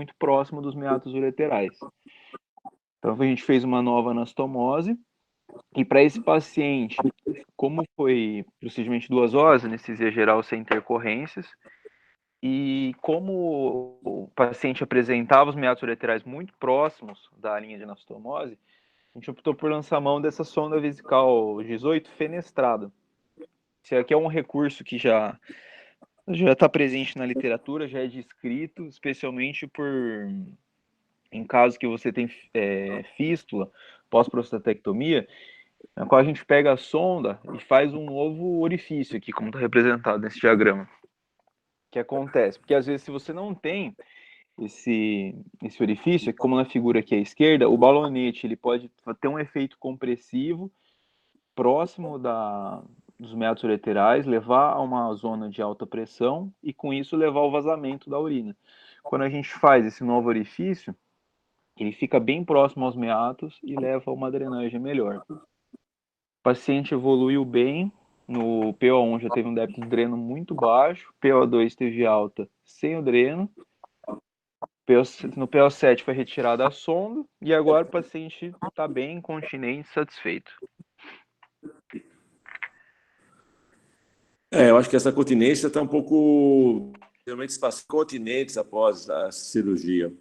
muito próximo dos meatos ureterais. Então, a gente fez uma nova anastomose, e para esse paciente, como foi procedimento de 2 horas, anestesia geral sem intercorrências, e como o paciente apresentava os meatos ureterais muito próximos da linha de anastomose, a gente optou por lançar a mão dessa sonda vesical 18 fenestrada. Esse aqui é um recurso que já está presente na literatura, já é descrito, especialmente em casos que você tem fístula, pós-prostatectomia, na qual a gente pega a sonda e faz um novo orifício aqui, como está representado nesse diagrama. O que acontece? Porque às vezes se você não tem esse orifício, como na figura aqui à esquerda, o balonete ele pode ter um efeito compressivo próximo dos meatos ureterais, levar a uma zona de alta pressão e com isso levar ao vazamento da urina. Quando a gente faz esse novo orifício, ele fica bem próximo aos meatos e leva a uma drenagem melhor. O paciente evoluiu bem, no PO1 já teve um débito de dreno muito baixo, PO2 teve alta sem o dreno, no PO7 foi retirada a sonda e agora o paciente está bem, incontinente, satisfeito. Eu acho que essa continência está um pouco... Realmente se passa continentes após a cirurgia.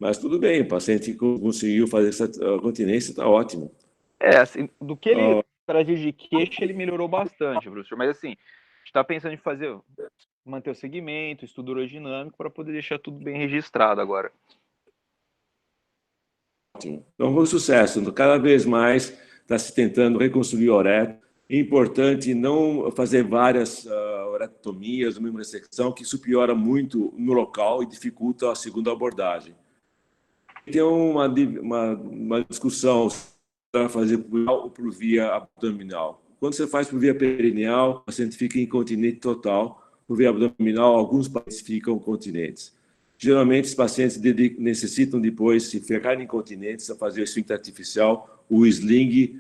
Mas tudo bem, o paciente conseguiu fazer essa continência, está ótimo. Assim, do que ele trazia de queixa, ele melhorou bastante, professor. Mas assim, a gente está pensando em manter o segmento, estudo urodinâmico, para poder deixar tudo bem registrado agora. Ótimo. Então, com sucesso. Cada vez mais está se tentando reconstruir o uretra. É importante não fazer várias urectomias, uma ressecção, que isso piora muito no local e dificulta a segunda abordagem. Tem uma discussão para fazer por via abdominal. Quando você faz por via perineal, o paciente fica incontinente total. Por via abdominal, alguns pacientes ficam continentes. Geralmente, os pacientes necessitam depois, se ficarem incontinentes, a fazer o esfíncter artificial, o sling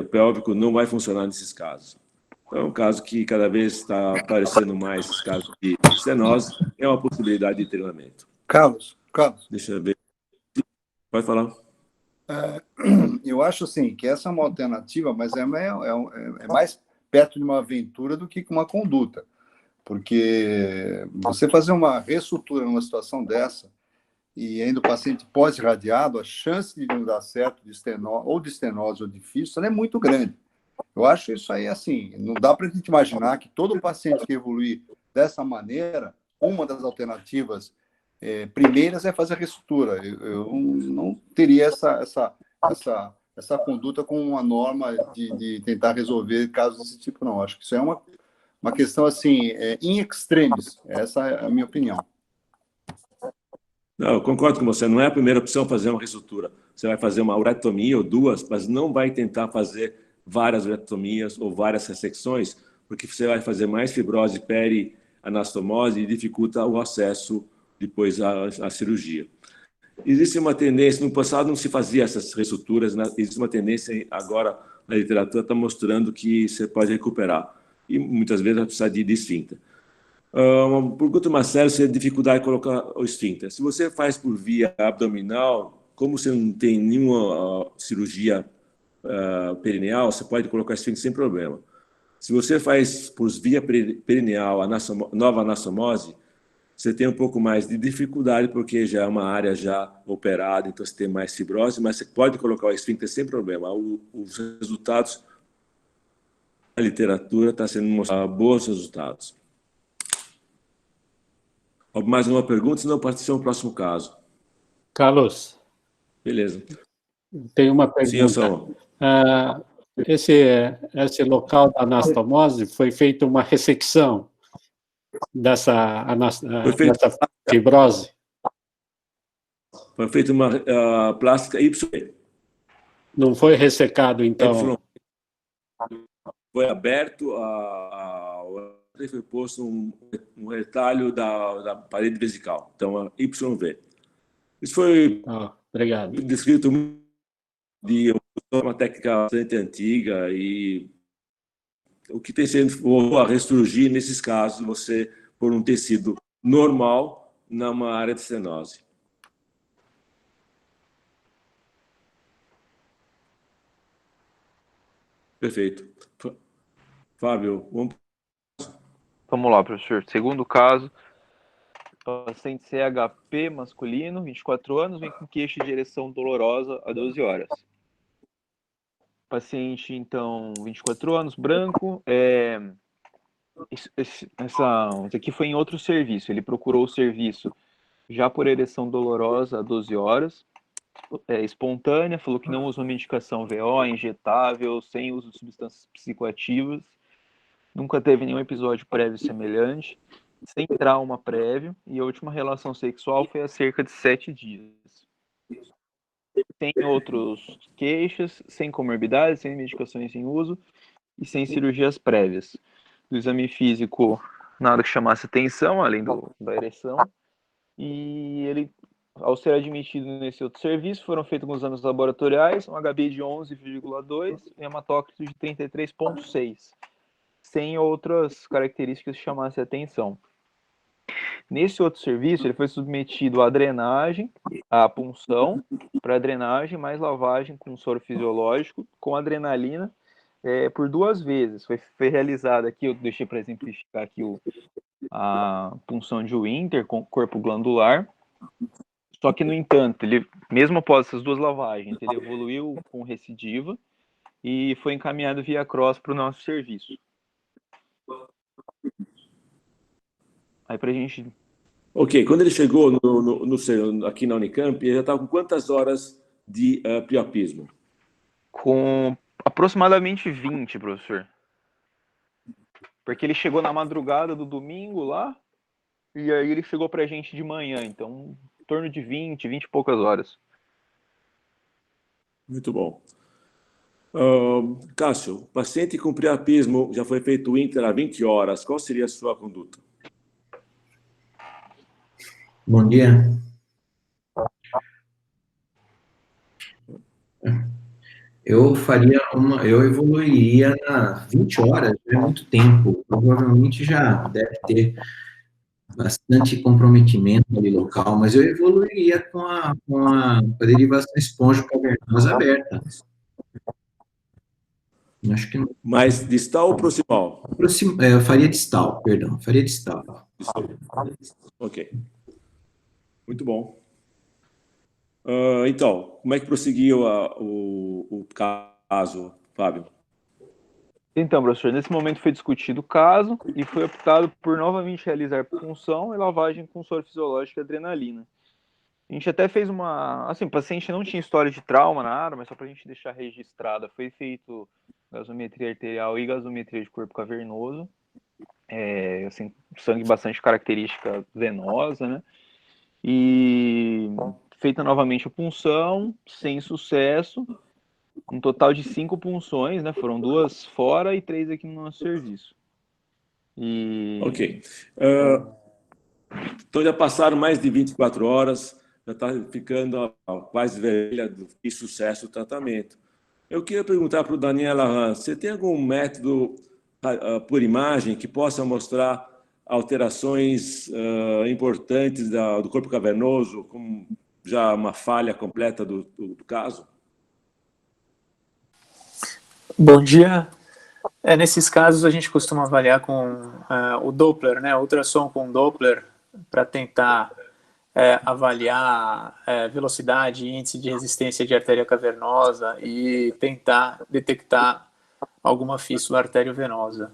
pélvico não vai funcionar nesses casos. Então, é um caso que cada vez está aparecendo mais, esses casos de estenose, é uma possibilidade de treinamento. Carlos. Deixa eu ver. Pode falar. Eu acho assim, que essa é uma alternativa, mas é mais perto de uma aventura do que uma conduta. Porque você fazer uma ressutura numa situação dessa, e ainda o paciente pós-irradiado, a chance de não dar certo de estenose ou de fístula é muito grande. Eu acho isso aí assim, não dá para a gente imaginar que todo paciente que evoluir dessa maneira, uma das alternativas primeiras é fazer a ressutura. Eu não teria essa conduta como uma norma de tentar resolver casos desse tipo, não. Acho que isso é uma questão assim, in extremis. Essa é a minha opinião. Não, eu concordo com você. Não é a primeira opção fazer uma ressutura. Você vai fazer uma urectomia ou duas, mas não vai tentar fazer várias urectomias ou várias ressecções, porque você vai fazer mais fibrose perianastomose e dificulta o acesso depois à cirurgia. Existe uma tendência, no passado não se fazia essas ressuturas, existe uma tendência agora na literatura está mostrando que você pode recuperar. E muitas vezes vai precisar de esfíncter. Uma pergunta mais séria é a dificuldade de colocar o esfíncter. Se você faz por via abdominal, como você não tem nenhuma cirurgia perineal, você pode colocar esfíncter sem problema. Se você faz por via perineal, nova anastomose, você tem um pouco mais de dificuldade, porque já é uma área já operada, então você tem mais fibrose, mas você pode colocar o esfíncter sem problema. Os resultados da literatura estão sendo mostrados bons resultados. Mais uma pergunta, senão participa no próximo caso. Carlos. Beleza. Tem uma pergunta. Sim, Anselmo. Esse local da anastomose foi feita uma ressecção dessa fibrose? Foi feita uma plástica Y. Não foi ressecado, então? Foi aberto, e foi posto um retalho da parede vesical. Então, a YV. Isso foi descrito de uma técnica bastante antiga e o que tem sido a ressurgir nesses casos, você, por um tecido normal, numa área de estenose. Perfeito. Fábio, Vamos lá, professor. Segundo caso, paciente CHP masculino, 24 anos, vem com queixa de ereção dolorosa há 12 horas. Paciente, então, 24 anos, branco. Esse aqui foi em outro serviço. Ele procurou o serviço já por ereção dolorosa há 12 horas, espontânea, falou que não usou medicação VO, injetável, sem uso de substâncias psicoativas, nunca teve nenhum episódio prévio semelhante, sem trauma prévio, e a última relação sexual foi há cerca de 7 dias. Sem outros queixas, sem comorbidades, sem medicações em uso e sem cirurgias prévias. Do exame físico, nada que chamasse atenção, além da ereção, e ele, ao ser admitido nesse outro serviço, foram feitos alguns exames laboratoriais, um HB de 11,2 e hematócrito de 33,6, sem outras características que chamassem atenção. Nesse outro serviço, ele foi submetido à drenagem, à punção para drenagem, mais lavagem com soro fisiológico, com adrenalina, por 2 vezes. Foi realizada aqui, eu deixei para exemplificar aqui a punção de Winter com corpo glandular. Só que, no entanto, ele, mesmo após essas 2 lavagens, ele evoluiu com recidiva e foi encaminhado via cross para o nosso serviço. Aí pra gente... Ok, quando ele chegou aqui na Unicamp, ele já estava com quantas horas de priapismo? Com aproximadamente 20, professor. Porque ele chegou na madrugada do domingo lá, e aí ele chegou pra gente de manhã, então em torno de 20 e poucas horas. Muito bom. Cássio, paciente com priapismo, já foi feito o Inter há 20 horas, qual seria a sua conduta? Bom dia. Eu evoluiria nas 20 horas, é muito tempo. Provavelmente já deve ter bastante comprometimento ali local, mas eu evoluiria com a derivação esponjo-cavernosa aberta. Acho que não. Mais distal ou proximal? Eu faria distal, perdão, faria distal. Ok. Muito bom. Então, como é que prosseguiu o caso, Fábio? Então, professor, nesse momento foi discutido o caso e foi optado por novamente realizar punção e lavagem com soro fisiológico e adrenalina. A gente até fez assim, o paciente não tinha história de trauma, nada, mas só para a gente deixar registrada, foi feito gasometria arterial e gasometria de corpo cavernoso, assim, sangue bastante característica venosa, né? E feita novamente a punção, sem sucesso, um total de 5 punções, né? Foram 2 fora e 3 aqui no nosso serviço. Ok. Então já passaram mais de 24 horas, já está ficando quase velha do que sucesso o tratamento. Eu queria perguntar para o Daniel Arran, você tem algum método por imagem que possa mostrar alterações importantes do corpo cavernoso, como já uma falha completa do caso? Bom dia. Nesses casos, a gente costuma avaliar com o Doppler, né, ultrassom com Doppler, para tentar avaliar velocidade e índice de resistência de artéria cavernosa e tentar detectar alguma fístula arteriovenosa.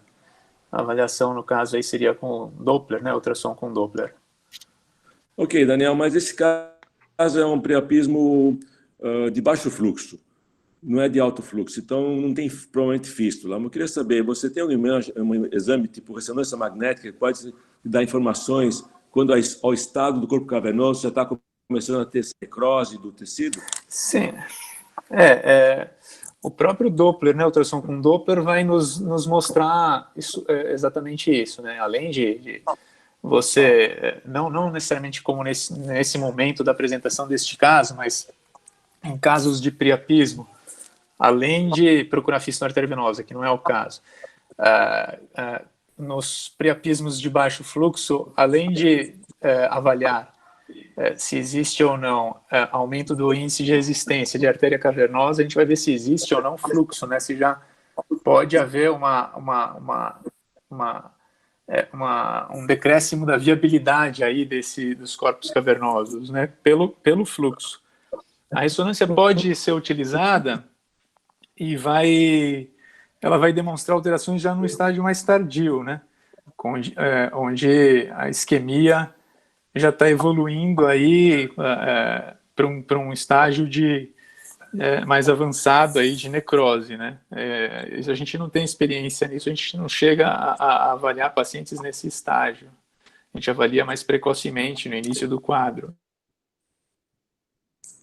A avaliação, no caso, aí seria com Doppler, né, ultrassom com Doppler. Ok, Daniel, mas esse caso é um priapismo de baixo fluxo, não é de alto fluxo, então não tem provavelmente fístula. Mas eu queria saber, você tem um exame tipo ressonância magnética que pode dar informações quando ao estado do corpo cavernoso já está começando a ter necrose do tecido? Sim. O próprio Doppler, né, ultrassom com Doppler, vai nos mostrar exatamente isso, né? Além de você, não necessariamente como nesse momento da apresentação deste caso, mas em casos de priapismo, além de procurar fístula arteriovenosa, que não é o caso, nos priapismos de baixo fluxo, além de avaliar se existe ou não aumento do índice de resistência de artéria cavernosa, a gente vai ver se existe ou não fluxo, né? Se já pode haver um decréscimo da viabilidade aí dos corpos cavernosos, né? Pelo fluxo. A ressonância pode ser utilizada e ela vai demonstrar alterações já no estágio mais tardio, né? Onde a isquemia já está evoluindo aí para um estágio mais avançado aí de necrose, né? A gente não tem experiência nisso, a gente não chega a avaliar pacientes nesse estágio. A gente avalia mais precocemente no início do quadro.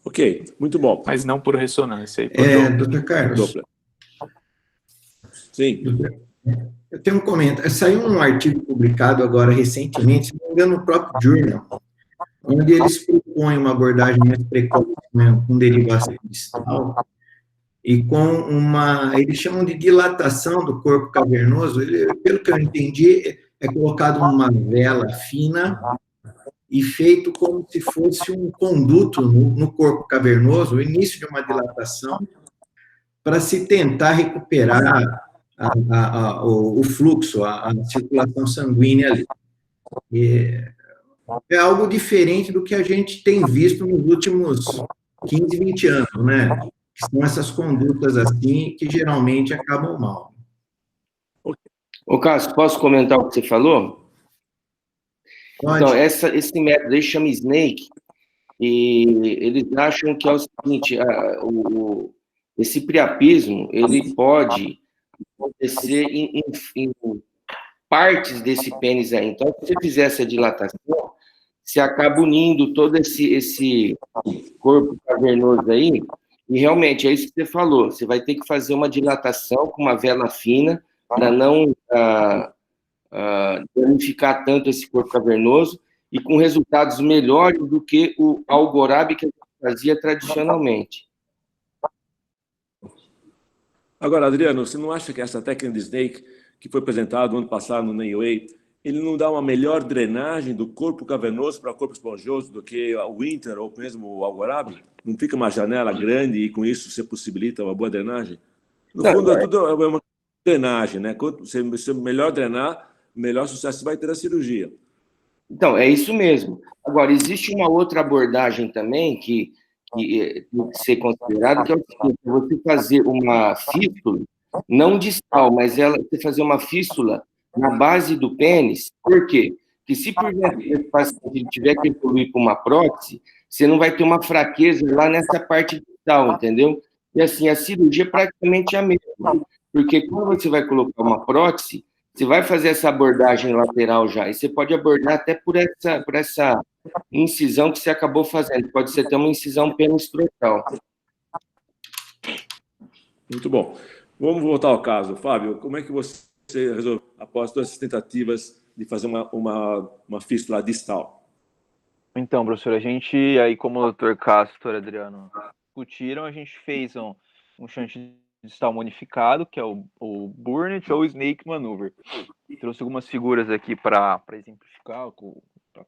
Ok, muito bom. Mas não por ressonância. Dr. Carlos. Sim. Eu tenho um comentário. Saiu um artigo publicado agora recentemente, se não me engano, no próprio Journal, onde eles propõem uma abordagem mais precoce, né, com derivação distal, e com eles chamam de dilatação do corpo cavernoso. Pelo que eu entendi, é colocado uma vela fina e feito como se fosse um conduto no corpo cavernoso, o início de uma dilatação, para se tentar recuperar o fluxo, a circulação sanguínea ali. É algo diferente do que a gente tem visto nos últimos 15, 20 anos, né? Que são essas condutas assim que geralmente acabam mal. Ô, Cássio, posso comentar o que você falou? Pode. Então, esse método aí chama Snake, e eles acham que é o seguinte, esse priapismo, ele pode acontecer em partes desse pênis aí. Então, se você fizer essa dilatação, você acaba unindo todo esse corpo cavernoso aí, e realmente é isso que você falou, você vai ter que fazer uma dilatação com uma vela fina, para não danificar tanto esse corpo cavernoso, e com resultados melhores do que o Algorab que a gente fazia tradicionalmente. Agora, Adriano, você não acha que essa técnica de Snake, que foi apresentada no ano passado no NAOA, ele não dá uma melhor drenagem do corpo cavernoso para o corpo esponjoso do que o Inter ou mesmo o Algorab? Não fica uma janela grande e com isso você possibilita uma boa drenagem? No fundo, é tudo uma drenagem, né? Quanto você melhor drenar, melhor sucesso vai ter a cirurgia. Então, é isso mesmo. Agora, existe uma outra abordagem também que tem que ser considerada, que é o seguinte: você fazer uma fístula, não distal, mas você fazer uma fístula na base do pênis. Por quê? Porque se por esse paciente tiver que evoluir para uma prótese, você não vai ter uma fraqueza lá nessa parte distal, entendeu? E assim, a cirurgia é praticamente a mesma. Porque quando você vai colocar uma prótese, você vai fazer essa abordagem lateral já, e você pode abordar até por essa incisão que você acabou fazendo. Pode ser até uma incisão pênis-escrotal. Muito bom. Vamos voltar ao caso. Fábio, como é que você resolveu, após todas essas tentativas, de fazer uma fístula distal? Então, professor, a gente, aí como o Dr. Cássio e o Dr. Adriano discutiram, a gente fez um shunt distal modificado, que é o Burnett ou Snake Maneuver. Trouxe algumas figuras aqui para exemplificar,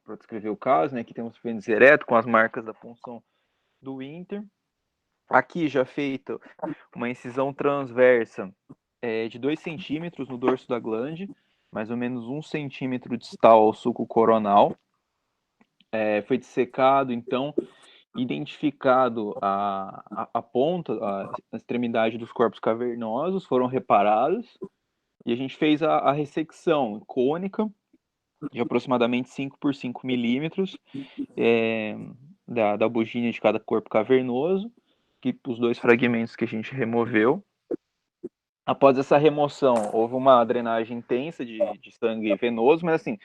para descrever o caso, né? Aqui temos o pênis ereto com as marcas da punção do Inter. Aqui já feita uma incisão transversa de 2 centímetros no dorso da glande, mais ou menos 1 centímetro distal ao sulco coronal. Foi dissecado, então, identificado a ponta, a extremidade dos corpos cavernosos, foram reparados, e a gente fez a ressecção cônica de aproximadamente 5 por 5 milímetros da bugina de cada corpo cavernoso, que os 2 fragmentos que a gente removeu. Após essa remoção, houve uma drenagem intensa de sangue venoso, mas assim,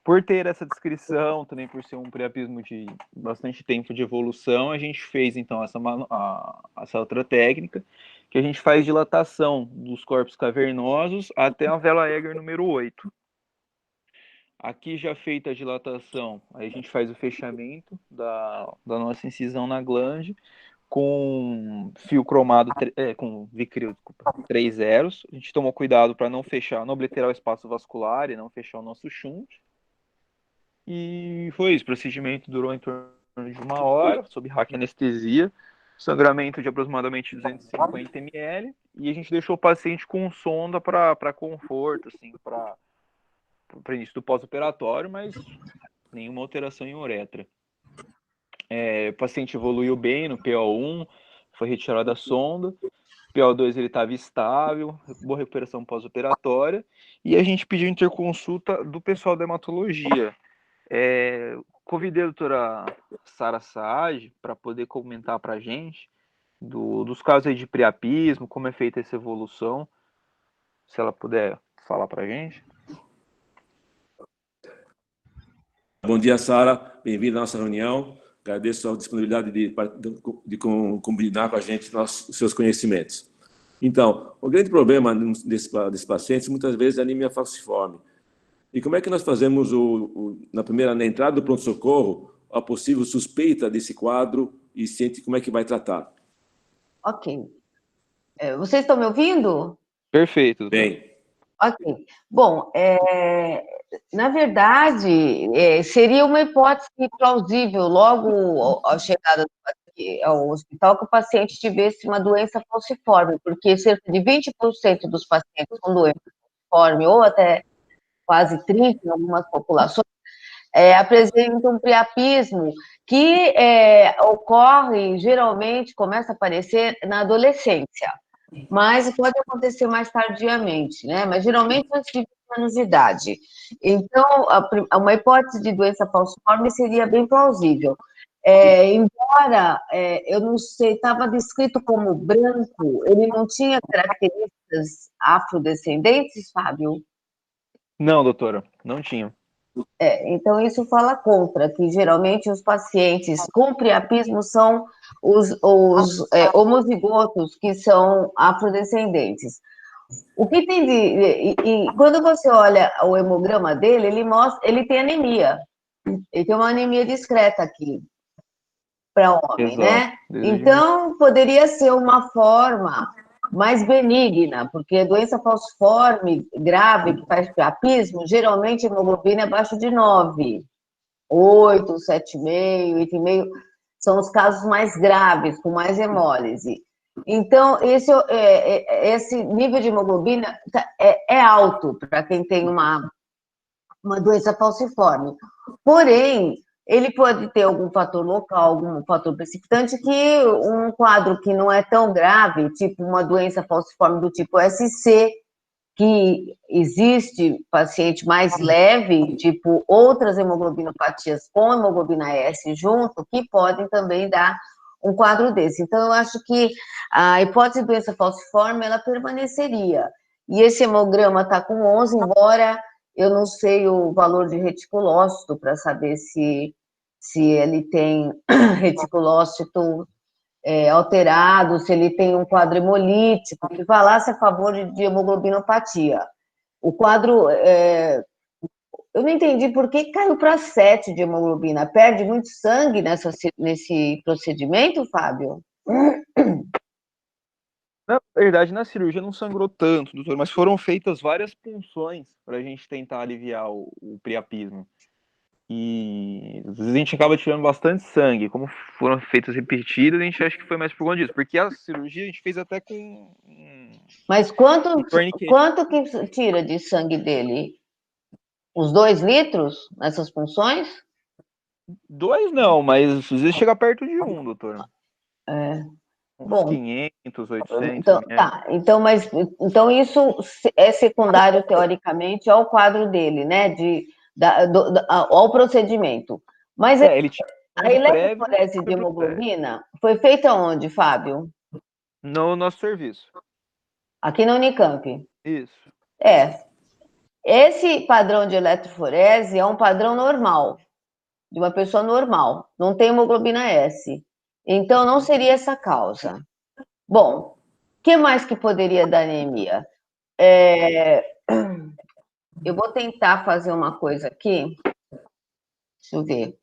por ter essa descrição, também por ser um priapismo de bastante tempo de evolução, a gente fez, então, essa outra técnica, que a gente faz dilatação dos corpos cavernosos até a vela Egger número 8. Aqui já feita a dilatação, aí a gente faz o fechamento da nossa incisão na glande, com fio cromado, com Vicryl, 3 zeros. A gente tomou cuidado para não obliterar o espaço vascular e não fechar o nosso shunt. E foi isso, o procedimento durou em torno de 1 hora, sob raquianestesia, sangramento de aproximadamente 250 ml, e a gente deixou o paciente com sonda para conforto, assim, para início do pós-operatório, mas nenhuma alteração em uretra. O paciente evoluiu bem no PO1, foi retirada a sonda, PO2 ele estava estável, boa recuperação pós-operatória, e a gente pediu interconsulta do pessoal da hematologia. Convidei a doutora Sara Saad para poder comentar para a gente dos casos aí de priapismo, como é feita essa evolução, se ela puder falar para a gente. Bom dia, Sara. Bem-vinda à nossa reunião. Agradeço a disponibilidade de combinar com a gente os seus conhecimentos. Então, o grande problema desses pacientes, muitas vezes, é a anemia falciforme. E como é que nós fazemos, na entrada do pronto-socorro, a possível suspeita desse quadro e como é que vai tratar? Ok. Vocês estão me ouvindo? Perfeito. Bem. Ok. Bom, na verdade, seria uma hipótese plausível, logo à chegada ao hospital, que o paciente tivesse uma doença falciforme, porque cerca de 20% dos pacientes com doença falciforme, ou até quase 30% em algumas populações, apresentam um priapismo que ocorre, geralmente, começa a aparecer na adolescência, mas pode acontecer mais tardiamente, né? Mas geralmente antes de 20 anos de idade. Então, uma hipótese de doença falciforme seria bem plausível. Embora, eu não sei, estava descrito como branco, ele não tinha características afrodescendentes, Fábio? Não, doutora, não tinha. Então, isso fala contra, que geralmente os pacientes com priapismo são os homozigotos, que são afrodescendentes. O que tem e quando você olha o hemograma dele, ele tem anemia. Ele tem uma anemia discreta aqui, para homem, Exato. né? Então, poderia ser uma forma mais benigna, porque doença falciforme grave, que faz priapismo, geralmente a hemoglobina é abaixo de 9, 8, 7,5, 8,5, são os casos mais graves, com mais hemólise. Então, esse nível de hemoglobina é alto para quem tem uma doença falciforme. Porém, ele pode ter algum fator local, algum fator precipitante, que um quadro que não é tão grave, tipo uma doença falciforme do tipo SC, que existe paciente mais leve, tipo outras hemoglobinopatias com hemoglobina S junto, que podem também dar um quadro desse. Então, eu acho que a hipótese de doença falciforme, ela permaneceria. E esse hemograma está com 11, embora eu não sei o valor de reticulócito para saber se ele tem reticulócito alterado, se ele tem um quadro hemolítico, que falasse a favor de hemoglobinopatia. O quadro, eu não entendi por que caiu para 7 de hemoglobina. Perde muito sangue nesse procedimento, Fábio? Na verdade, na cirurgia não sangrou tanto, doutor, mas foram feitas várias punções para a gente tentar aliviar o priapismo. E às vezes a gente acaba tirando bastante sangue. Como foram feitas repetidas, a gente acha que foi mais por conta disso. Porque a cirurgia a gente fez até com... Mas quanto que tira de sangue dele? Uns 2 litros nessas punções? 2 não, mas às vezes chega perto de 1, doutor. Uns 500, 800. Então, tá. Então isso é secundário, teoricamente, ao quadro dele, né? Ao procedimento. Mas a eletroforese de hemoglobina foi feita onde, Fábio? No nosso serviço. Aqui na Unicamp. Isso. Esse padrão de eletroforese é um padrão normal, de uma pessoa normal, não tem hemoglobina S. Então, não seria essa causa. Bom, o que mais que poderia dar anemia? Eu vou tentar fazer uma coisa aqui. Deixa eu ver.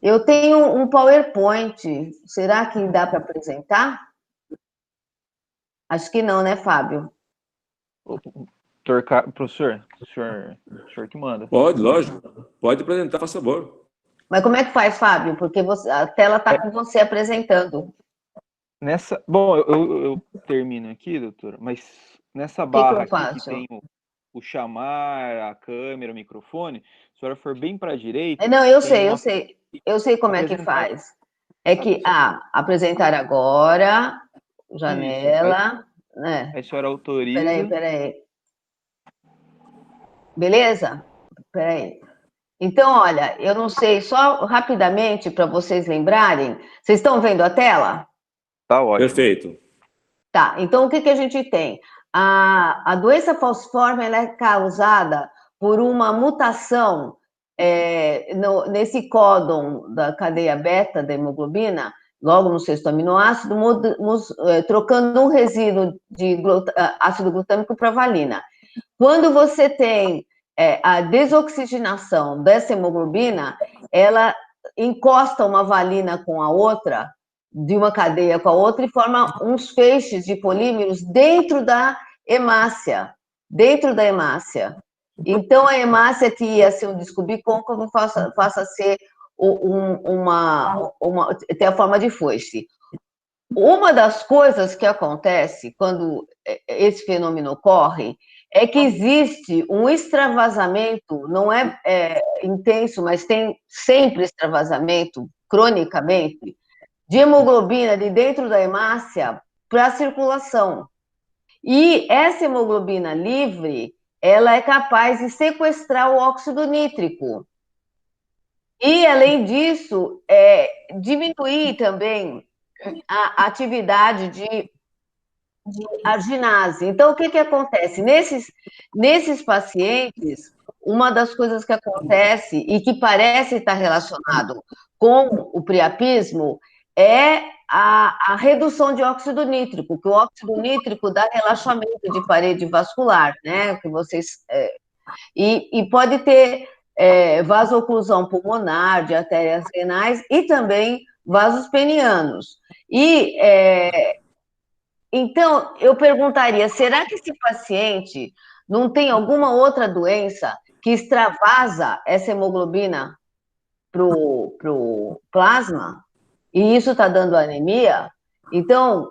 Eu tenho um PowerPoint. Será que dá para apresentar? Acho que não, né, Fábio? Professor, o senhor que manda. Pode, lógico. Pode apresentar, por favor. Mas como é que faz, Fábio? Porque a tela está com você apresentando. Bom, eu termino aqui, doutora, mas nessa barra aqui que tem o chamar, a câmera, o microfone, se a senhora for bem para a direita... Não, eu sei como é que faz. É que, apresentar agora, janela... Isso. Né? Aí a senhora autoriza... Peraí. Beleza? Peraí. Então, olha, eu não sei, só rapidamente para vocês lembrarem, vocês estão vendo a tela? Tá ótimo. Perfeito. Tá, então o que a gente tem? A doença falciforme ela é causada por uma mutação nesse códon da cadeia beta da hemoglobina, logo no sexto aminoácido, trocando um resíduo de ácido glutâmico para valina. Quando você tem a desoxigenação dessa hemoglobina, ela encosta uma valina com a outra, de uma cadeia com a outra, e forma uns feixes de polímeros dentro da hemácia. Então, a hemácia que ia ser um disco bicôncavo passa a ser ter a forma de foice. Uma das coisas que acontece quando esse fenômeno ocorre é que existe um extravasamento, não é intenso, mas tem sempre extravasamento, cronicamente, de hemoglobina de dentro da hemácia para a circulação. E essa hemoglobina livre, ela é capaz de sequestrar o óxido nítrico. E, além disso, diminuir também a atividade de arginase. Então, o que acontece? Nesses pacientes, uma das coisas que acontece e que parece estar relacionado com o priapismo é a redução de óxido nítrico, que o óxido nítrico dá relaxamento de parede vascular, né? Que vocês e pode ter vasoclusão pulmonar, de artérias renais e também vasos penianos. Então, eu perguntaria, será que esse paciente não tem alguma outra doença que extravasa essa hemoglobina para o plasma? E isso está dando anemia? Então,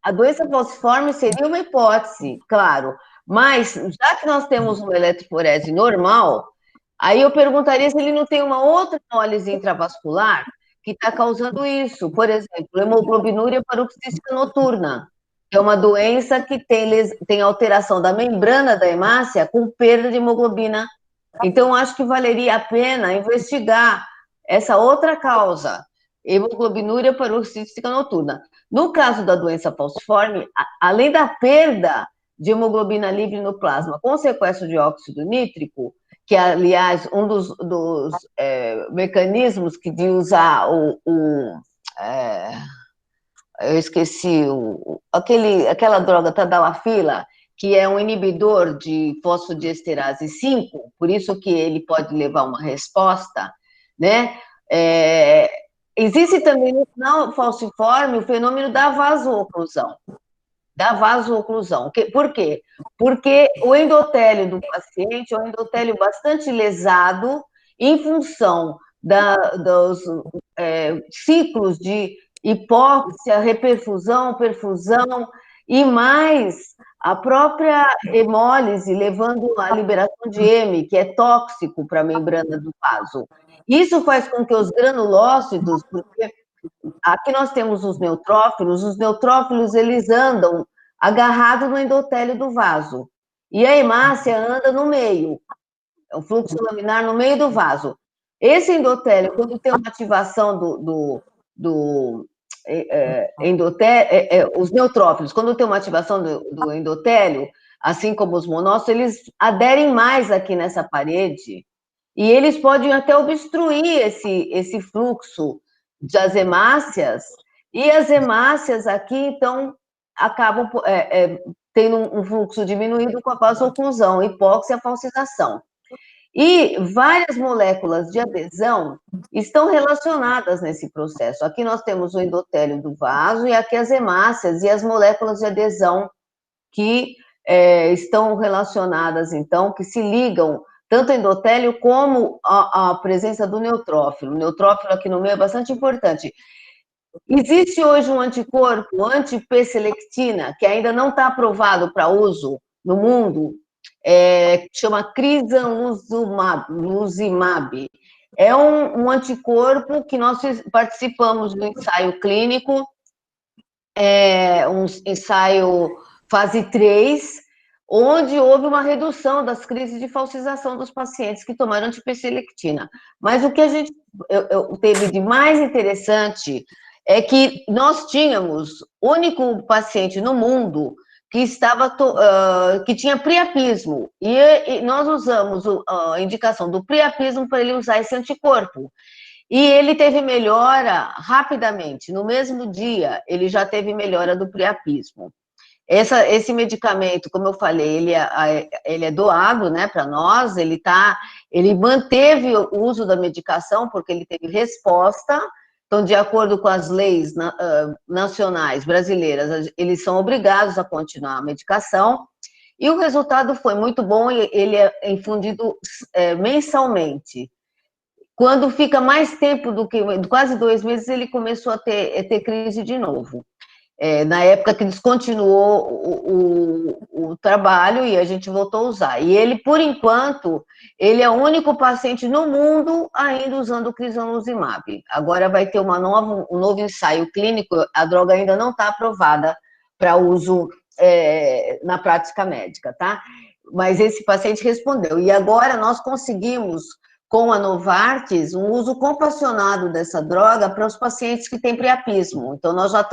a doença falciforme seria uma hipótese, claro, mas já que nós temos uma eletroforese normal, aí eu perguntaria se ele não tem uma outra hemólise intravascular que está causando isso. Por exemplo, hemoglobinúria paroxística noturna, que é uma doença que tem alteração da membrana da hemácia com perda de hemoglobina. Então, acho que valeria a pena investigar essa outra causa, hemoglobinúria paroxística noturna. No caso da doença falciforme, além da perda de hemoglobina livre no plasma com sequestro de óxido nítrico, que, aliás, um dos mecanismos de usar eu esqueci, aquela droga tadalafila, que é um inibidor de fosfodiesterase 5, por isso que ele pode levar uma resposta, né? Existe também no falciforme o fenômeno da vasoclusão. Por quê? Porque o endotélio do paciente é um endotélio bastante lesado em função dos ciclos de hipóxia, reperfusão, perfusão, e mais a própria hemólise levando à liberação de heme, que é tóxico para a membrana do vaso. Isso faz com que os granulócitos, porque aqui nós temos os neutrófilos eles andam agarrados no endotélio do vaso, e a hemácia anda no meio, é um fluxo laminar no meio do vaso. Esse endotélio, quando tem uma ativação os neutrófilos, quando tem uma ativação do endotélio, assim como os monócitos, eles aderem mais aqui nessa parede, e eles podem até obstruir esse fluxo das hemácias, e as hemácias aqui, então, acabam tendo um fluxo diminuído com a vasoclusão, hipóxia e falcização. E várias moléculas de adesão estão relacionadas nesse processo. Aqui nós temos o endotélio do vaso e aqui as hemácias e as moléculas de adesão que estão relacionadas, então, que se ligam tanto ao endotélio como a presença do neutrófilo. O neutrófilo aqui no meio é bastante importante. Existe hoje um anticorpo, anti-P-selectina, que ainda não está aprovado para uso no mundo, chama crizanlizumab. É um anticorpo que nós participamos do ensaio clínico, um ensaio fase 3, onde houve uma redução das crises de falsização dos pacientes que tomaram anti-P-selectina. Mas o que a gente teve de mais interessante é que nós tínhamos o único paciente no mundo que tinha priapismo, e nós usamos a indicação do priapismo para ele usar esse anticorpo. E ele teve melhora rapidamente, no mesmo dia ele já teve melhora do priapismo. Esse medicamento, como eu falei, ele é doado, né, para nós, ele manteve o uso da medicação porque ele teve resposta. Então, de acordo com as leis nacionais brasileiras, eles são obrigados a continuar a medicação, e o resultado foi muito bom, e ele é infundido mensalmente. Quando fica mais tempo do que quase 2 meses, ele começou a ter crise de novo. Na época que descontinuou o trabalho e a gente voltou a usar. E ele, por enquanto, ele é o único paciente no mundo ainda usando o crizanlizumab. Agora vai ter um novo ensaio clínico, a droga ainda não está aprovada para uso na prática médica, tá? Mas esse paciente respondeu. E agora nós conseguimos, com a Novartis, um uso compassionado dessa droga para os pacientes que têm priapismo. Então, nós já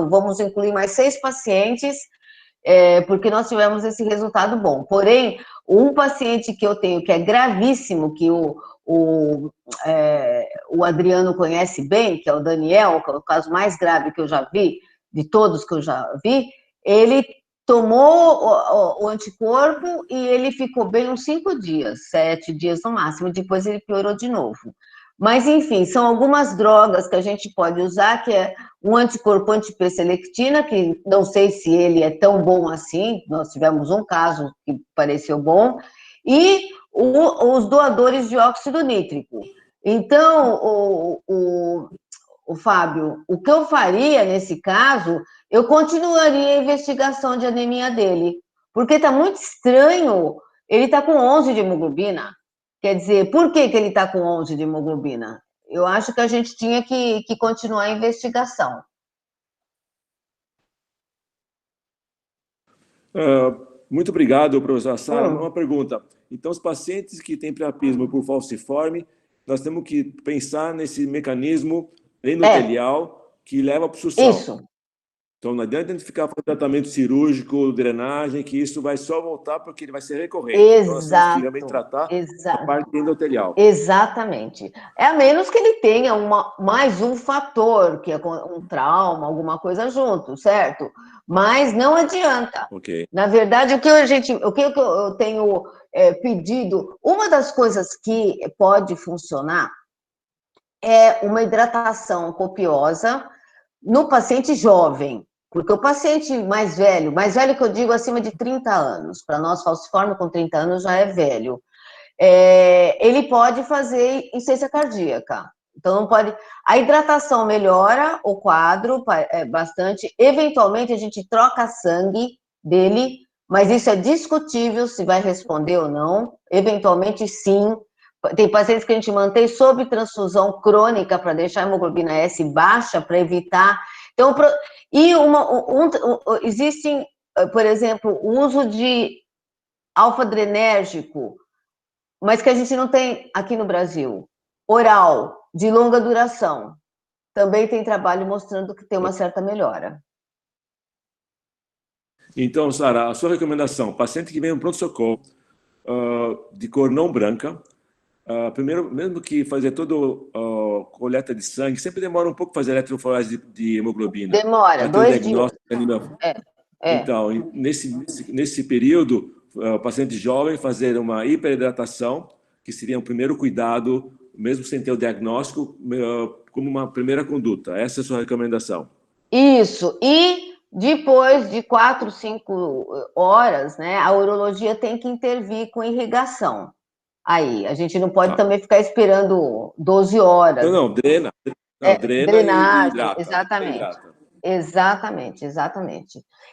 vamos incluir mais 6 pacientes, porque nós tivemos esse resultado bom. Porém, um paciente que eu tenho, que é gravíssimo, que o Adriano conhece bem, que é o Daniel, que é o caso mais grave que eu já vi, de todos que eu já vi, ele tomou o anticorpo e ele ficou bem uns 5 dias, 7 dias no máximo, depois ele piorou de novo. Mas, enfim, são algumas drogas que a gente pode usar, que é um anticorpo anti-P-selectina, que não sei se ele é tão bom assim, nós tivemos um caso que pareceu bom, e os doadores de óxido nítrico. Então, o Fábio, o que eu faria nesse caso, eu continuaria a investigação de anemia dele, porque está muito estranho, ele está com 11 de hemoglobina. Quer dizer, por que ele está com 11 de hemoglobina? Eu acho que a gente tinha que continuar a investigação. Muito obrigado, professora Sara. Uma pergunta. Então, os pacientes que têm priapismo por falciforme, nós temos que pensar nesse mecanismo endotelial que leva para o sussal. Isso. Então, não adianta a gente ficar fazendo tratamento cirúrgico, drenagem, que isso vai só voltar porque ele vai ser recorrente. Exato. Então, nós temos que realmente tratar a parte endotelial. Exatamente. A menos que ele tenha mais um fator, que é um trauma, alguma coisa junto, certo? Mas não adianta. Okay. Na verdade, o que eu tenho pedido, uma das coisas que pode funcionar é uma hidratação copiosa no paciente jovem, porque o paciente mais velho que eu digo acima de 30 anos, para nós falciforme com 30 anos já é velho, ele pode fazer insuficiência cardíaca. Então, não pode... A hidratação melhora o quadro bastante, eventualmente a gente troca sangue dele, mas isso é discutível se vai responder ou não, eventualmente sim. Tem pacientes que a gente mantém sob transfusão crônica para deixar a hemoglobina S baixa, para evitar... Então, existem, por exemplo, o uso de alfa-adrenérgico, mas que a gente não tem aqui no Brasil. Oral, de longa duração. Também tem trabalho mostrando que tem uma certa melhora. Então, Sara, a sua recomendação, paciente que vem no pronto-socorro de cor não branca, primeiro, mesmo que fazer toda coleta de sangue, sempre demora um pouco fazer eletroforese de hemoglobina. Demora, 2 dias. Então, nesse período, o paciente jovem fazer uma hiperidratação, que seria um primeiro cuidado, mesmo sem ter o diagnóstico, como uma primeira conduta. Essa é a sua recomendação. Isso. E Depois de 4, 5 horas, né, a urologia tem que intervir com irrigação. Aí, a gente não pode também ficar esperando 12 horas. Não, drena. Não, drena drenagem, e hidrata. exatamente. Exatamente.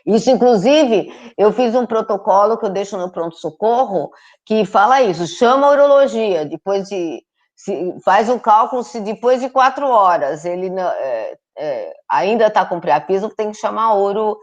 Isso, inclusive, eu fiz um protocolo que eu deixo no pronto-socorro que fala isso, chama a urologia, faz um cálculo se depois de 4 horas ele ainda está com priapismo, tem que chamar a uro,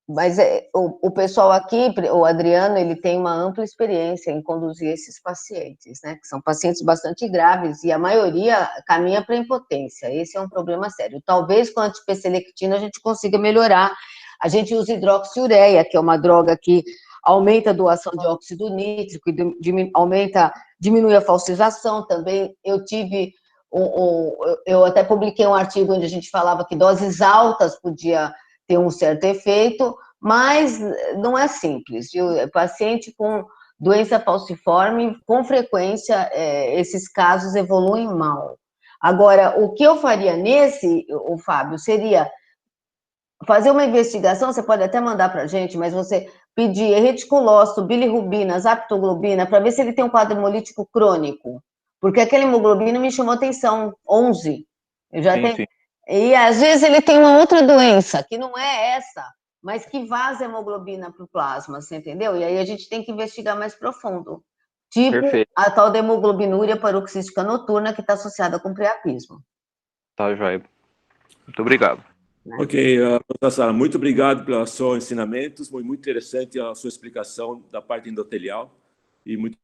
mas o pessoal aqui, o Adriano, ele tem uma ampla experiência em conduzir esses pacientes, né, que são pacientes bastante graves, e a maioria caminha para impotência. Esse é um problema sério. Talvez com a antipeselectina a gente consiga melhorar. A gente usa hidroxiureia, que é uma droga que aumenta a doação de óxido nítrico, e diminui a falsização. Também eu até publiquei um artigo onde a gente falava que doses altas podia ter um certo efeito, mas não é simples, viu? Paciente com doença falciforme, com frequência, esses casos evoluem mal. Agora, o que eu faria o Fábio, seria fazer uma investigação, você pode até mandar para a gente, mas você pedir reticulócito, bilirrubina, aptoglobina, para ver se ele tem um quadro hemolítico crônico, porque aquela hemoglobina me chamou atenção, 11. Eu já tenho... Sim. E às vezes ele tem uma outra doença, que não é essa, mas que vaza hemoglobina para o plasma, você entendeu? E aí a gente tem que investigar mais profundo. Tipo Perfeito. A tal da hemoglobinúria paroxística noturna, que está associada com priapismo. Tá, joia. Muito obrigado. Ok, professora Sara, muito obrigado pelos seus ensinamentos, foi muito interessante a sua explicação da parte endotelial, e muito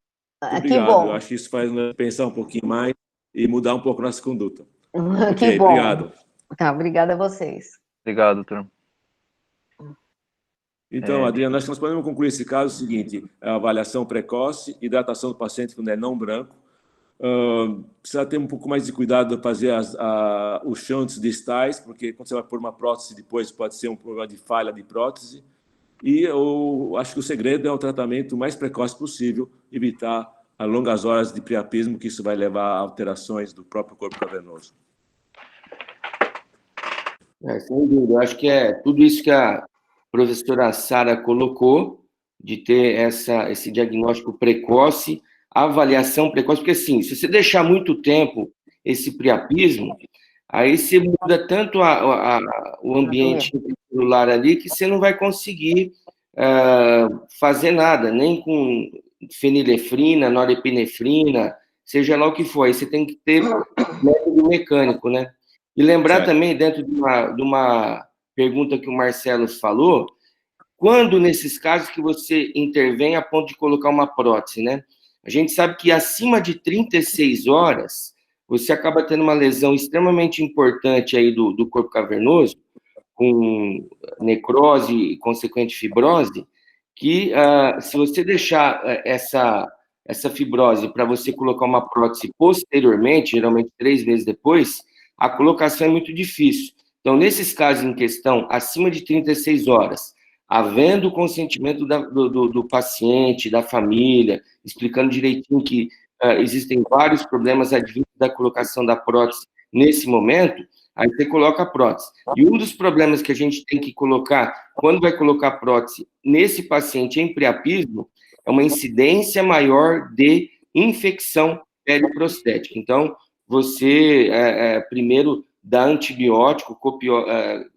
obrigado. Bom. Eu acho que isso faz nós pensar um pouquinho mais e mudar um pouco nossa conduta. Que bom. Obrigado. Tá, obrigada a vocês. Obrigado, doutor. Então, Adriano, nós podemos concluir esse caso seguinte: a avaliação precoce, hidratação do paciente quando é não branco, precisa ter um pouco mais de cuidado de fazer os shunts distais, porque quando você vai pôr uma prótese depois pode ser um problema de falha de prótese, e eu acho que o segredo é o tratamento mais precoce possível, evitar as longas horas de priapismo, que isso vai levar a alterações do próprio corpo cavernoso. Sem dúvida, eu acho que é tudo isso que a professora Sara colocou, de ter esse diagnóstico precoce, a avaliação precoce, porque assim, se você deixar muito tempo esse priapismo, aí você muda tanto o ambiente celular ali que você não vai conseguir fazer nada, nem com fenilefrina, norepinefrina, seja lá o que for, aí você tem que ter método mecânico, né? E lembrar também, dentro de uma pergunta que o Marcelo falou, quando nesses casos que você intervém a ponto de colocar uma prótese, né? A gente sabe que acima de 36 horas, você acaba tendo uma lesão extremamente importante aí do corpo cavernoso, com necrose e consequente fibrose, que se você deixar essa fibrose para você colocar uma prótese posteriormente, geralmente 3 meses depois, a colocação é muito difícil. Então, nesses casos em questão, acima de 36 horas, havendo o consentimento do paciente, da família, explicando direitinho que existem vários problemas advindos da colocação da prótese nesse momento, aí você coloca a prótese. E um dos problemas que a gente tem que colocar, quando vai colocar a prótese nesse paciente em priapismo, é uma incidência maior de infecção periprostética. Então, você primeiro dá antibiótico,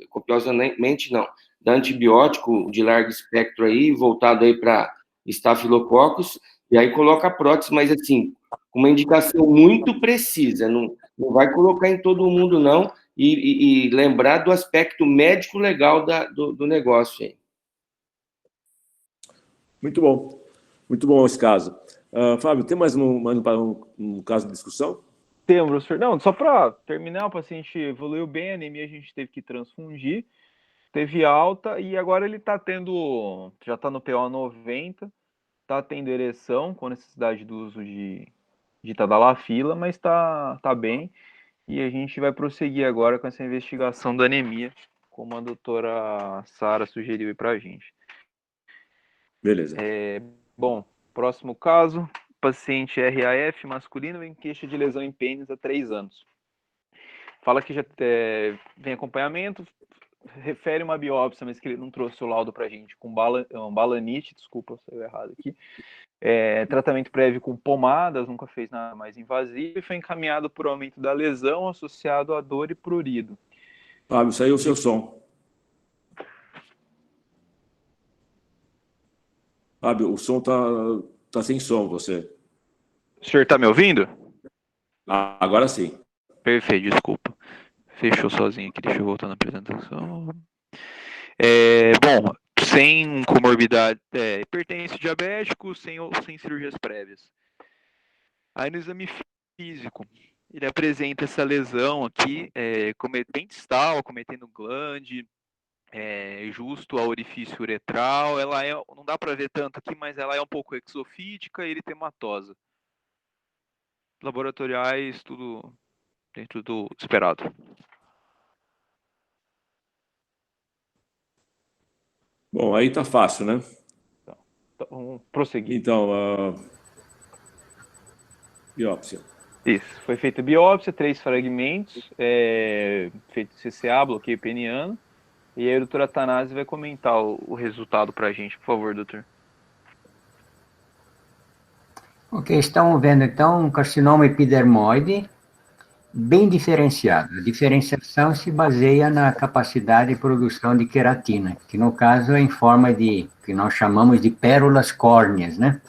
copiosamente não, dá antibiótico de largo espectro aí, voltado aí para estafilococcus, e aí coloca a prótese, mas assim, uma indicação muito precisa, não vai colocar em todo mundo não, e lembrar do aspecto médico legal do negócio aí. Muito bom esse caso. Fábio, tem mais um caso de discussão? Temos, professor. Não, só para terminar, o paciente evoluiu bem, a anemia a gente teve que transfundir, teve alta e agora ele está tendo, já está no PO 90, está tendo ereção com necessidade do uso de tadalafila, mas está bem e a gente vai prosseguir agora com essa investigação da anemia, como a doutora Sara sugeriu aí para a gente. Beleza. Bom, próximo caso. Paciente RAF masculino vem queixa de lesão em pênis há 3 anos. Fala que já vem acompanhamento, refere uma biópsia, mas que ele não trouxe o laudo para a gente, com balanite, desculpa, saiu errado aqui. Tratamento prévio com pomadas, nunca fez nada mais invasivo, e foi encaminhado por aumento da lesão associado à dor e prurido. Fábio, saiu o seu som. Fábio, o som tá sem som, você. O senhor está me ouvindo? Agora sim. Perfeito, desculpa. Fechou sozinho aqui, deixa eu voltar na apresentação. Bom, sem comorbidade, hipertenso diabético, sem cirurgias prévias. Aí no exame físico, ele apresenta essa lesão aqui, bem distal, cometendo glande, justo ao orifício uretral. Ela não dá para ver tanto aqui, mas ela é um pouco exofídica e eritematosa. Laboratoriais, tudo dentro do esperado. Bom, aí tá fácil, né? Então, vamos prosseguir. Então, biópsia. Isso, foi feita biópsia, 3 fragmentos, feito CCA, bloqueio peniano, e aí a doutora Tanasi vai comentar o resultado para a gente, por favor, doutor. Ok, estamos vendo então um carcinoma epidermoide bem diferenciado. A diferenciação se baseia na capacidade de produção de queratina, que no caso é em forma de, que nós chamamos de pérolas córneas, né?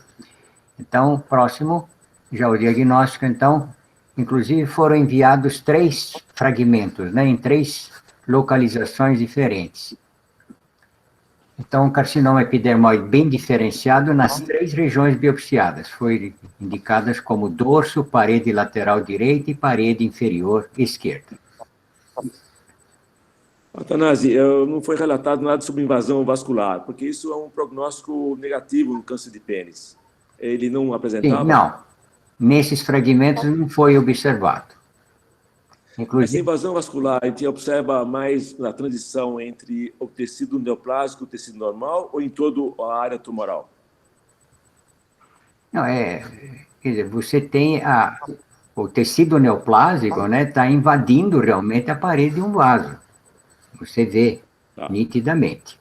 Então, próximo, já o diagnóstico, então, inclusive foram enviados 3 fragmentos, né, em 3 localizações diferentes. Então, um carcinoma epidermoide bem diferenciado nas 3 regiões biopsiadas. Foi indicadas como dorso, parede lateral direita e parede inferior esquerda. Tanasi, não foi relatado nada sobre invasão vascular, porque isso é um prognóstico negativo no câncer de pênis. Ele não apresentava? Sim, não. Nesses fragmentos não foi observado. Essa invasão vascular, a gente observa mais na transição entre o tecido neoplásico e o tecido normal ou em toda a área tumoral? Não, quer dizer, você tem o tecido neoplásico, né, está invadindo realmente a parede de um vaso. Você vê nitidamente.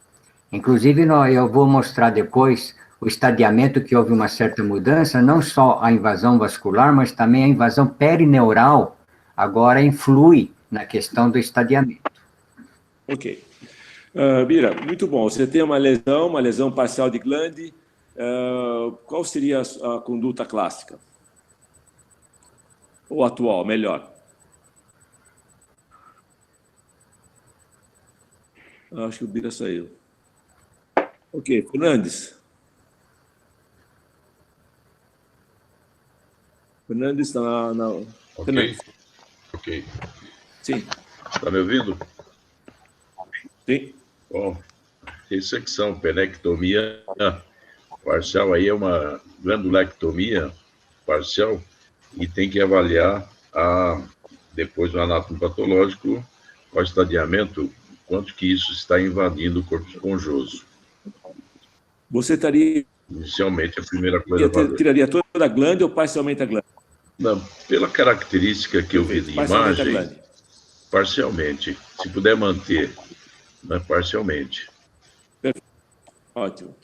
Inclusive, eu vou mostrar depois o estadiamento que houve uma certa mudança, não só a invasão vascular, mas também a invasão perineural, agora influi na questão do estadiamento. Ok. Bira, muito bom. Você tem uma lesão parcial de glande. Qual seria a conduta clássica? Ou atual, melhor? Acho que o Bira saiu. Ok, Fernandes. Fernandes está na... Ok. Fernandes. Ok. Sim. Está me ouvindo? Sim. Bom, ressecção, penectomia parcial, aí é uma glandulectomia parcial e tem que avaliar depois do anato patológico, o estadiamento, quanto que isso está invadindo o corpo esponjoso. Você estaria... Inicialmente, a primeira coisa... Tiraria toda a glande ou parcialmente a glande? Não, pela característica que eu vi de imagem, parcialmente. Se puder manter, né, parcialmente. Perfeito. Ótimo.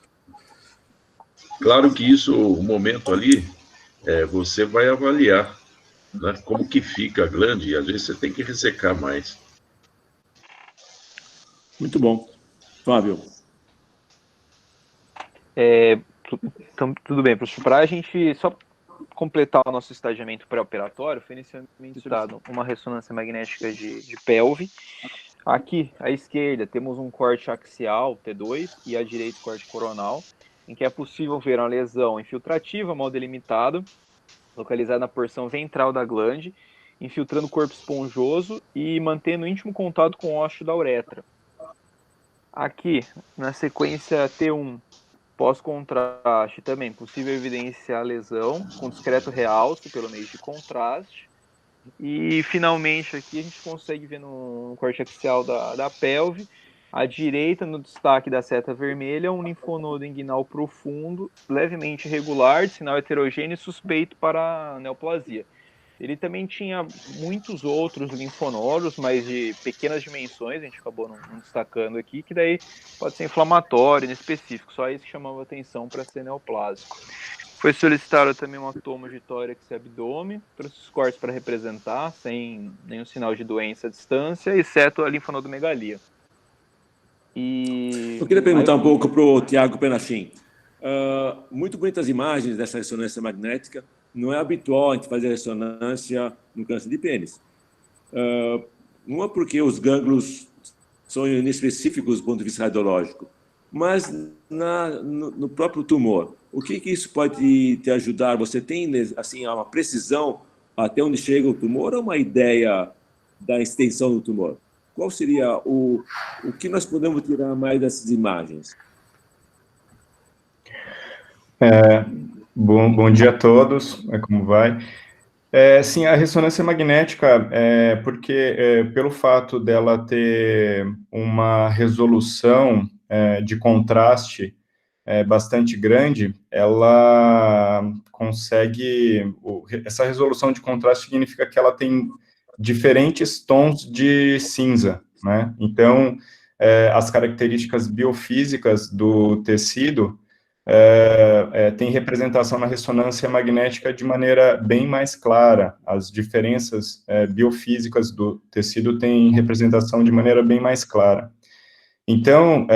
Claro que isso, o momento ali, você vai avaliar, né, como que fica a glande, e às vezes você tem que ressecar mais. Muito bom. Fábio. Então, tudo bem, professor. Para a gente só completar o nosso estadiamento pré-operatório, foi inicialmente solicitado uma ressonância magnética de pelve. Aqui, à esquerda, temos um corte axial, T2, e à direita, corte coronal, em que é possível ver uma lesão infiltrativa mal delimitada, localizada na porção ventral da glande, infiltrando o corpo esponjoso e mantendo íntimo contato com o ósseo da uretra. Aqui, na sequência T1, pós-contraste também, possível evidenciar a lesão com discreto realce pelo meio de contraste. E, finalmente, aqui a gente consegue ver no corte axial da pelve, à direita, no destaque da seta vermelha, um linfonodo inguinal profundo, levemente irregular, de sinal heterogêneo e suspeito para neoplasia. Ele também tinha muitos outros linfonodos, mas de pequenas dimensões, a gente acabou não destacando aqui, que daí pode ser inflamatório, inespecífico, só isso que chamava atenção para ser neoplásico. Foi solicitado também uma toma de tórax e abdômen, trouxe os cortes para representar, sem nenhum sinal de doença à distância, exceto a linfonodomegalia. Eu queria perguntar um pouco para o Tiago Penachim. Muito bonitas imagens dessa ressonância magnética. Não é habitual a gente fazer ressonância no câncer de pênis. Uma porque os gânglios são inespecíficos do ponto de vista radiológico, mas no próprio tumor, o que isso pode te ajudar? Você tem assim uma precisão até onde chega o tumor ou uma ideia da extensão do tumor? Qual seria o que nós podemos tirar mais dessas imagens? Bom dia a todos, como vai? Sim, a ressonância magnética, porque pelo fato dela ter uma resolução de contraste bastante grande, ela consegue... Essa resolução de contraste significa que ela tem diferentes tons de cinza, né? Então, as características biofísicas do tecido tem representação na ressonância magnética de maneira bem mais clara. As diferenças biofísicas do tecido têm representação de maneira bem mais clara. Então,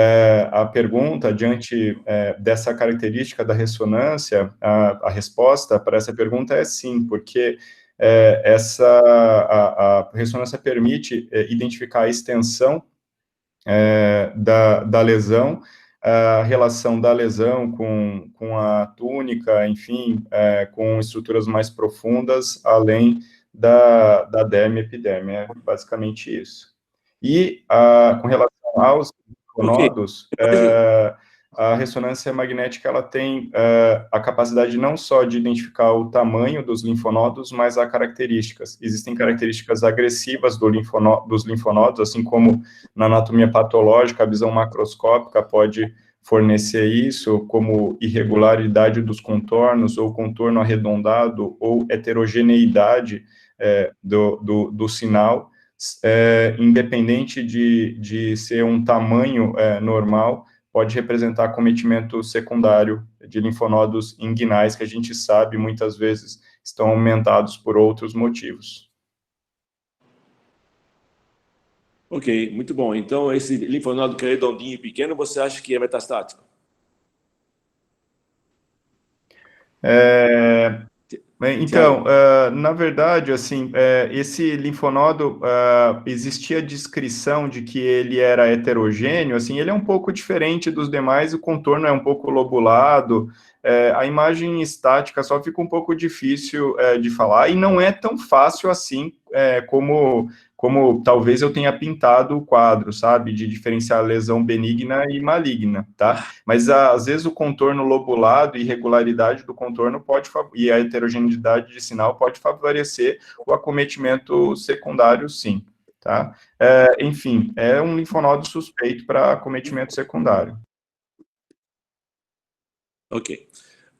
a pergunta, diante dessa característica da ressonância, a resposta para essa pergunta é sim, porque a ressonância permite identificar a extensão da lesão, a relação da lesão com a túnica, enfim, com estruturas mais profundas, além da derme e epiderme, é basicamente isso. E com relação aos linfonodos, a ressonância magnética ela tem a capacidade não só de identificar o tamanho dos linfonodos, mas as características. Existem características agressivas dos linfonodos, assim como na anatomia patológica, a visão macroscópica pode fornecer isso, como irregularidade dos contornos, ou contorno arredondado, ou heterogeneidade do sinal, independente de ser um tamanho normal, pode representar acometimento secundário de linfonodos inguinais, que a gente sabe, muitas vezes, estão aumentados por outros motivos. Ok, muito bom. Então, esse linfonodo que é redondinho e pequeno, você acha que é metastático? Então, na verdade, assim, esse linfonodo, existia a descrição de que ele era heterogêneo, assim, ele é um pouco diferente dos demais, o contorno é um pouco lobulado, a imagem estática só fica um pouco difícil de falar, e não é tão fácil assim como talvez eu tenha pintado o quadro, sabe, de diferenciar lesão benigna e maligna, tá? Mas, às vezes, o contorno lobulado e irregularidade do contorno e a heterogeneidade de sinal pode favorecer o acometimento secundário, sim, tá? Enfim, é um linfonodo suspeito para acometimento secundário. Ok.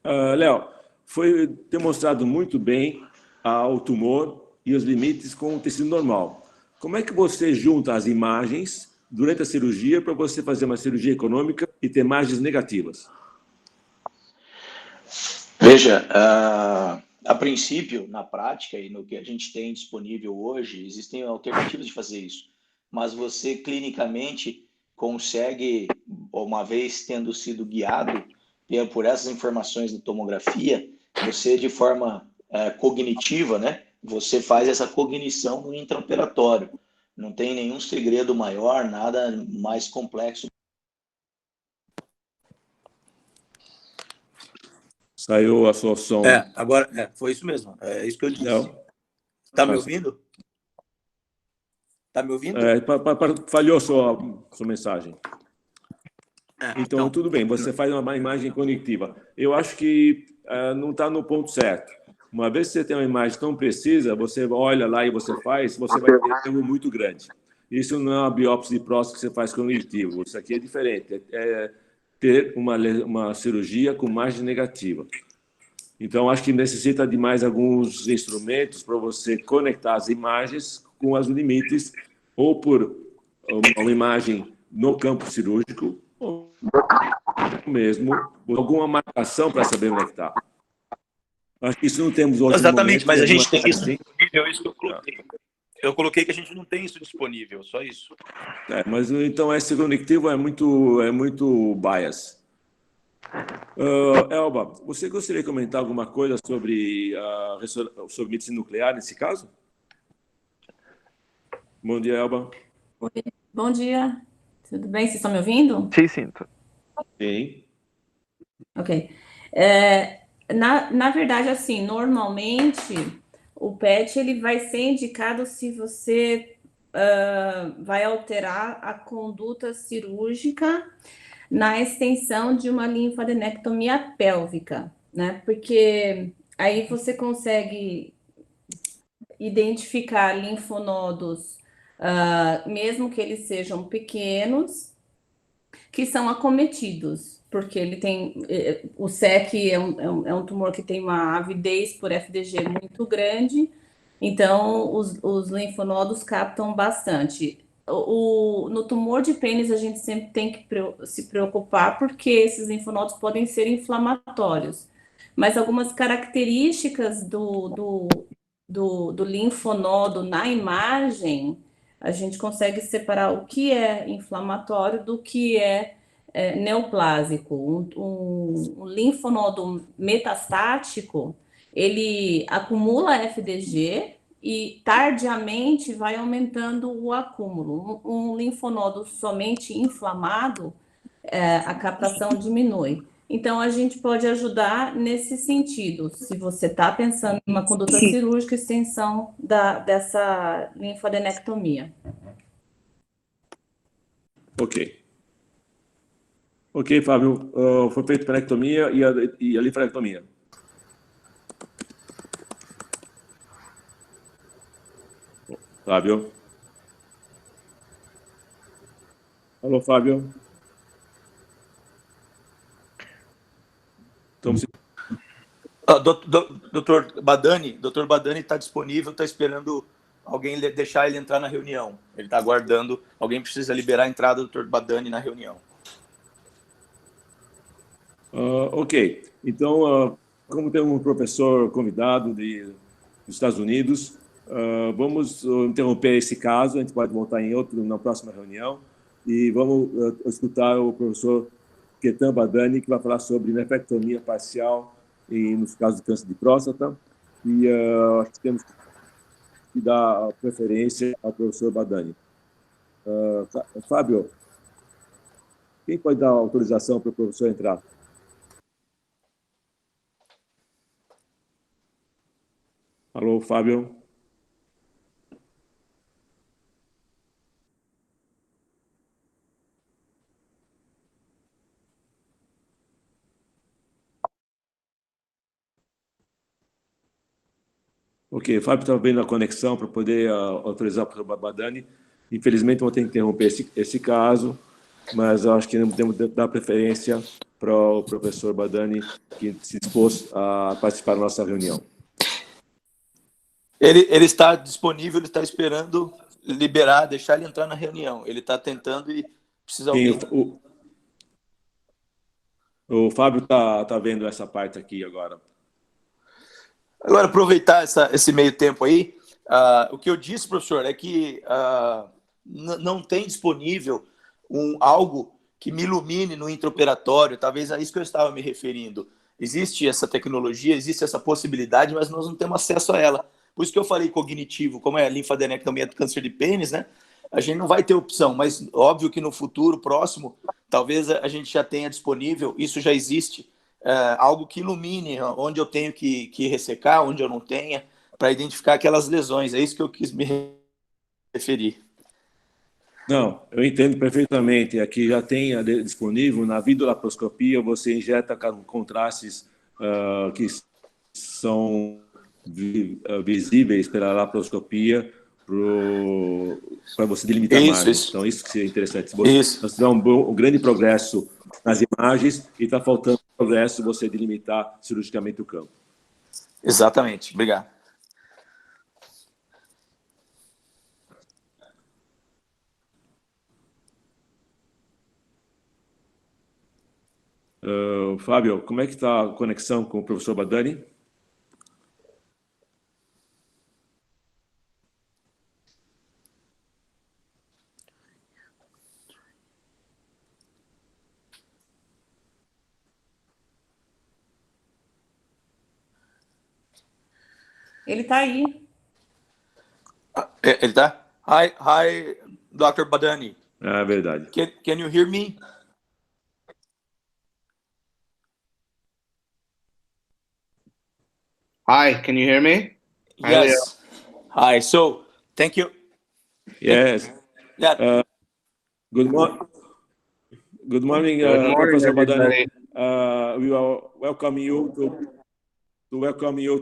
Léo, foi demonstrado muito bem o tumor e os limites com o tecido normal. Como é que você junta as imagens durante a cirurgia para você fazer uma cirurgia econômica e ter margens negativas? Veja, a princípio, na prática e no que a gente tem disponível hoje, existem alternativas de fazer isso. Mas você, clinicamente, consegue, uma vez tendo sido guiado por essas informações da tomografia, você, de forma cognitiva, né? Você faz essa cognição no intraoperatório. Não tem nenhum segredo maior, nada mais complexo. Saiu a sua som. Agora, foi isso mesmo. É isso que eu disse. Está me ouvindo? Está me ouvindo? Falhou sua mensagem. Então, tudo bem, você faz uma imagem cognitiva. Eu acho que não está no ponto certo. Uma vez que você tem uma imagem tão precisa, você olha lá e você vai ter um erro muito grande. Isso não é uma biópsia de próstata que você faz cognitivo. Isso aqui é diferente. É ter uma cirurgia com margem negativa. Então, acho que necessita de mais alguns instrumentos para você conectar as imagens com os limites, ou por uma imagem no campo cirúrgico, ou mesmo alguma marcação para saber onde é que está. Acho que isso não temos hoje. Exatamente, mas a gente tem isso assim. disponível, isso que eu coloquei. Eu coloquei que a gente não tem isso disponível, só isso. Mas então esse conectivo é muito bias. Elba, você gostaria de comentar alguma coisa sobre medicina nuclear nesse caso? Bom dia, Elba. Oi. Bom dia. Tudo bem? Vocês estão me ouvindo? Sim, sim. Sim. Ok. Na verdade, assim, normalmente o PET ele vai ser indicado se você vai alterar a conduta cirúrgica na extensão de uma linfadenectomia pélvica, né? Porque aí você consegue identificar linfonodos, mesmo que eles sejam pequenos, que são acometidos, porque ele tem o SEC é um tumor que tem uma avidez por FDG muito grande, então os linfonodos captam bastante. No tumor de pênis a gente sempre tem que se preocupar porque esses linfonodos podem ser inflamatórios, mas algumas características do linfonodo na imagem, a gente consegue separar o que é inflamatório do que é neoplásico. Um linfonodo metastático, ele acumula FDG e tardiamente vai aumentando o acúmulo. Um linfonodo somente inflamado, a captação diminui. Então, a gente pode ajudar nesse sentido, se você está pensando em uma conduta cirúrgica, extensão dessa linfadenectomia. Ok, Fábio. Foi feita a penectomia e a linfadenectomia. Fábio? Alô, Fábio? Doutor Badani está disponível, está esperando alguém deixar ele entrar na reunião. Ele está aguardando, alguém precisa liberar a entrada do Dr. Badani na reunião. Ok, então, como tem um professor convidado dos Estados Unidos, vamos interromper esse caso, a gente pode voltar na próxima reunião, e vamos escutar o professor Ketan Badani, que vai falar sobre nefrectomia parcial nos casos de câncer de próstata, e acho que temos que dar preferência ao professor Badani. Fábio, quem pode dar autorização para o professor entrar? Alô, Fábio? Ok, o Fábio está vendo a conexão para poder autorizar o professor Badani. Infelizmente, vou ter que interromper esse caso, mas eu acho que temos que dar preferência para o professor Badani, que se dispôs a participar da nossa reunião. Ele está disponível, ele está esperando liberar, deixar ele entrar na reunião. Ele está tentando e precisa alguém... O Fábio está vendo essa parte aqui agora. Agora, aproveitar esse meio tempo aí, o que eu disse, professor, é que não tem disponível algo que me ilumine no intraoperatório, talvez a isso que eu estava me referindo. Existe essa tecnologia, existe essa possibilidade, mas nós não temos acesso a ela. Por isso que eu falei cognitivo, como é a linfadenectomia do câncer de pênis, né? A gente não vai ter opção, mas óbvio que no futuro próximo, talvez a gente já tenha disponível, isso já existe, algo que ilumine onde eu tenho que ressecar, onde eu não tenha, para identificar aquelas lesões. É isso que eu quis me referir. Não, eu entendo perfeitamente. Aqui já tem disponível, na videolaparoscopia, você injeta contrastes que são visíveis pela laparoscopia para você delimitar a margem. Então, isso que é interessante. Nós tivemos um grande progresso nas imagens e está faltando progresso você delimitar cirurgicamente o campo. Exatamente. Obrigado. Fábio, como é que está a conexão com o professor Badani? Ele está aí. Ele tá? Hi, Dr. Badani. Ah, verdade. Can you hear me? Hi, can you hear me? Yes. Hi. So, thank you. Yes. Yeah. Good morning. Good morning, Professor Badani. We will welcome you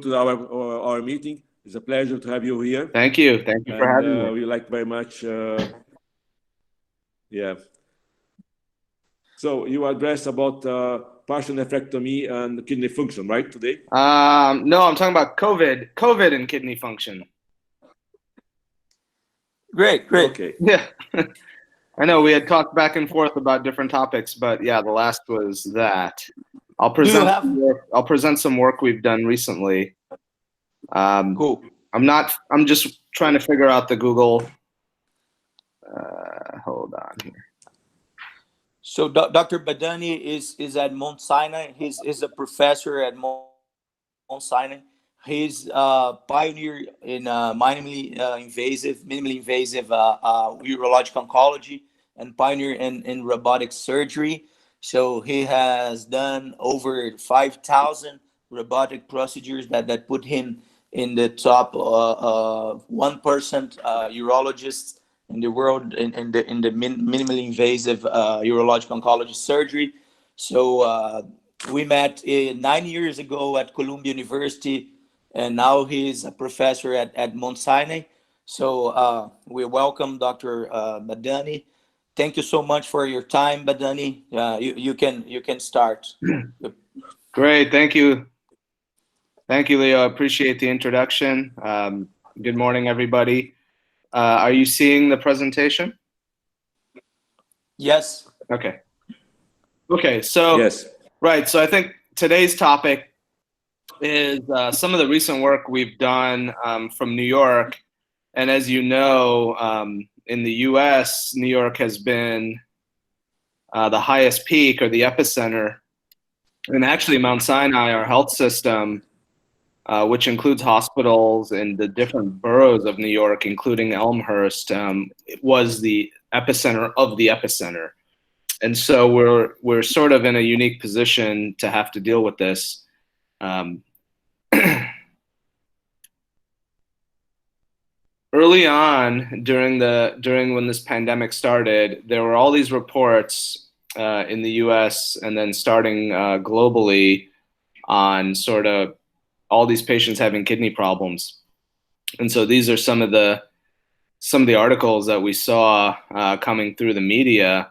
to our meeting. It's a pleasure to have you here. Thank you. Thank you for having me. We like very much. Yeah. So you addressed about partial nephrectomy and kidney function, right, today? No, I'm talking about COVID and kidney function. Great. Okay. Yeah. I know we had talked back and forth about different topics, but yeah, the last was that. I'll present some work we've done recently. Cool. I'm just trying to figure out the Google. Hold on here. So Dr. Badani is at Mount Sinai. He's a professor at Mount Sinai. He's a pioneer in minimally invasive urologic oncology and pioneer in robotic surgery. So he has done over 5,000 robotic procedures that put him in the top 1% urologists in the world in the minimally invasive urologic oncology surgery. So we met 9 years ago at Columbia University, and now he's a professor at Mount Sinai. So we welcome Dr. Badani. Thank you so much for your time, Badani. You can start. Great, thank you. Thank you, Leo. I appreciate the introduction. Good morning, everybody. Are you seeing the presentation? Yes. Okay. Okay, so yes. Right, so I think today's topic is some of the recent work we've done from New York. And as you know, in the US, New York has been the highest peak or the epicenter. And actually Mount Sinai, our health system, which includes hospitals in the different boroughs of New York, including Elmhurst, was the epicenter of the epicenter. And so we're sort of in a unique position to have to deal with this. Early on, during when this pandemic started, there were all these reports in the US and then starting globally on sort of all these patients having kidney problems. And so these are some of the articles that we saw coming through the media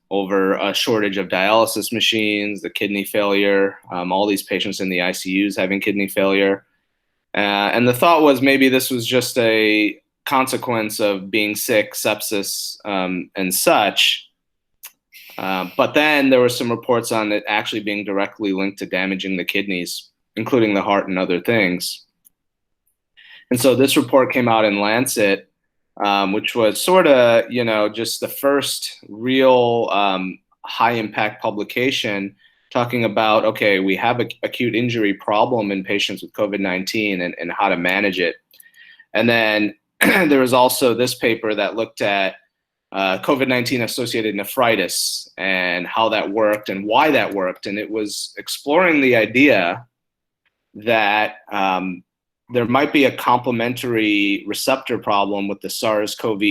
over a shortage of dialysis machines, the kidney failure, all these patients in the ICUs having kidney failure. And the thought was maybe this was just a consequence of being sick, sepsis, and such. But then there were some reports on it actually being directly linked to damaging the kidneys, including the heart and other things. And so this report came out in Lancet, which was sort of, just the first real high impact publication talking about, okay, we have an acute injury problem in patients with COVID-19 and how to manage it. And then there was also this paper that looked at COVID-19 associated nephritis and how that worked and why that worked. And it was exploring the idea that there might be a complementary receptor problem with the SARS-CoV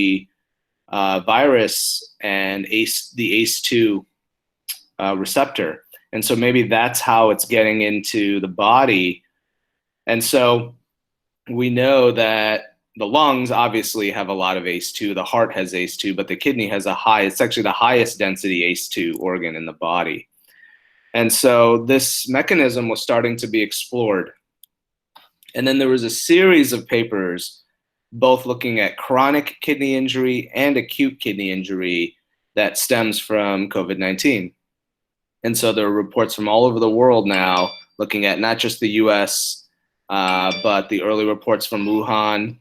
virus and the ACE2 receptor. And so maybe that's how it's getting into the body. And so we know that the lungs obviously have a lot of ACE2, the heart has ACE2, but the kidney has it's actually the highest density ACE2 organ in the body. And so this mechanism was starting to be explored. And then there was a series of papers both looking at chronic kidney injury and acute kidney injury that stems from COVID-19. And so there are reports from all over the world now looking at not just the US, but the early reports from Wuhan,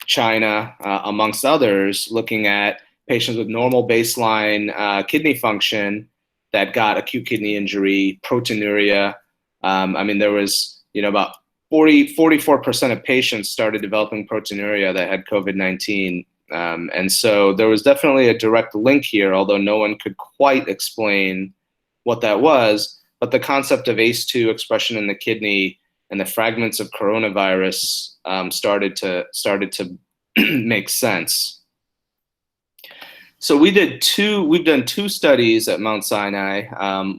China, amongst others, looking at patients with normal baseline kidney function that got acute kidney injury, proteinuria. I mean, there was, about 44% of patients started developing proteinuria that had COVID-19. And so there was definitely a direct link here, although no one could quite explain what that was. But the concept of ACE2 expression in the kidney and the fragments of coronavirus started to make sense. So we've done two studies at Mount Sinai.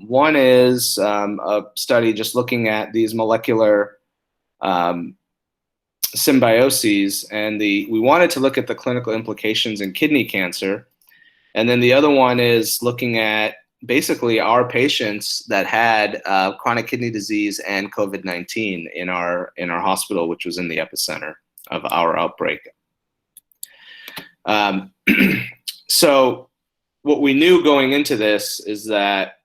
One is a study just looking at these molecular symbioses, and we wanted to look at the clinical implications in kidney cancer. And then the other one is looking at basically our patients that had chronic kidney disease and COVID-19 in our hospital, which was in the epicenter of our outbreak. So what we knew going into this is that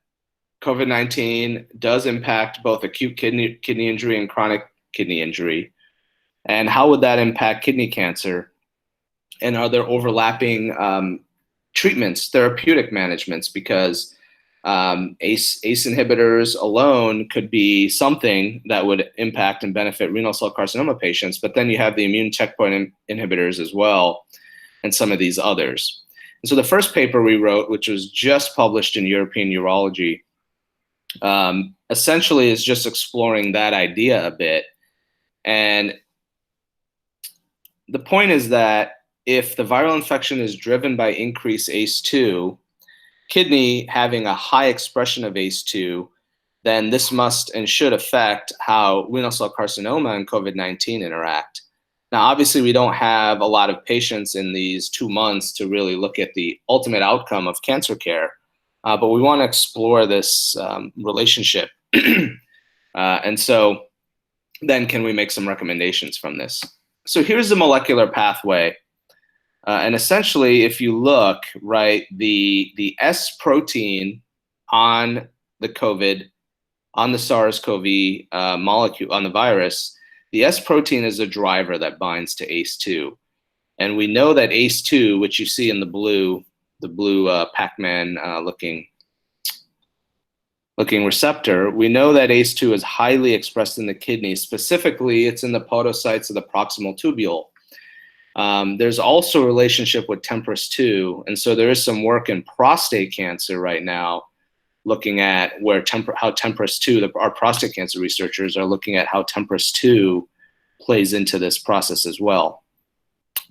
COVID-19 does impact both acute kidney injury and chronic kidney injury. And how would that impact kidney cancer? And are there overlapping treatments, therapeutic managements? Because ACE inhibitors alone could be something that would impact and benefit renal cell carcinoma patients, but then you have the immune checkpoint inhibitors as well, and some of these others. And so the first paper we wrote, which was just published in European Urology, essentially is just exploring that idea a bit. And the point is that if the viral infection is driven by increased ACE2, kidney having a high expression of ACE2, then this must and should affect how renal cell carcinoma and COVID-19 interact. Now, obviously, we don't have a lot of patients in these 2 months to really look at the ultimate outcome of cancer care, but we want to explore this relationship. And so then can we make some recommendations from this? So here's the molecular pathway. And essentially, if you look, right, the S protein on the COVID, on the SARS-CoV molecule, on the virus, the S protein is a driver that binds to ACE2. And we know that ACE2, which you see in the blue Pac-Man looking receptor, we know that ACE2 is highly expressed in the kidney. Specifically, it's in the podocytes of the proximal tubule. There's also a relationship with TMPRSS2, and so there is some work in prostate cancer right now looking at how TMPRSS2, our prostate cancer researchers are looking at how TMPRSS2 plays into this process as well.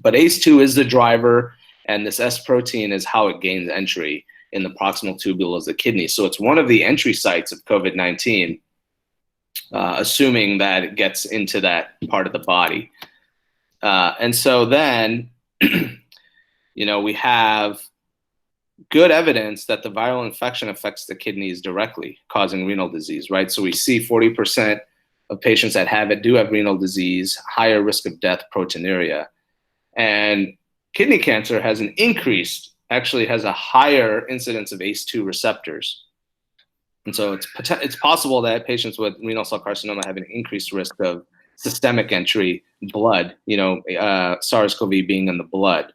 But ACE2 is the driver, and this S protein is how it gains entry in the proximal tubule of the kidney. So it's one of the entry sites of COVID-19, assuming that it gets into that part of the body. And so then, we have good evidence that the viral infection affects the kidneys directly, causing renal disease, right? So we see 40% of patients that have it do have renal disease, higher risk of death, proteinuria. And kidney cancer has actually has a higher incidence of ACE2 receptors. And so it's possible that patients with renal cell carcinoma have an increased risk of systemic entry, blood, SARS-CoV being in the blood.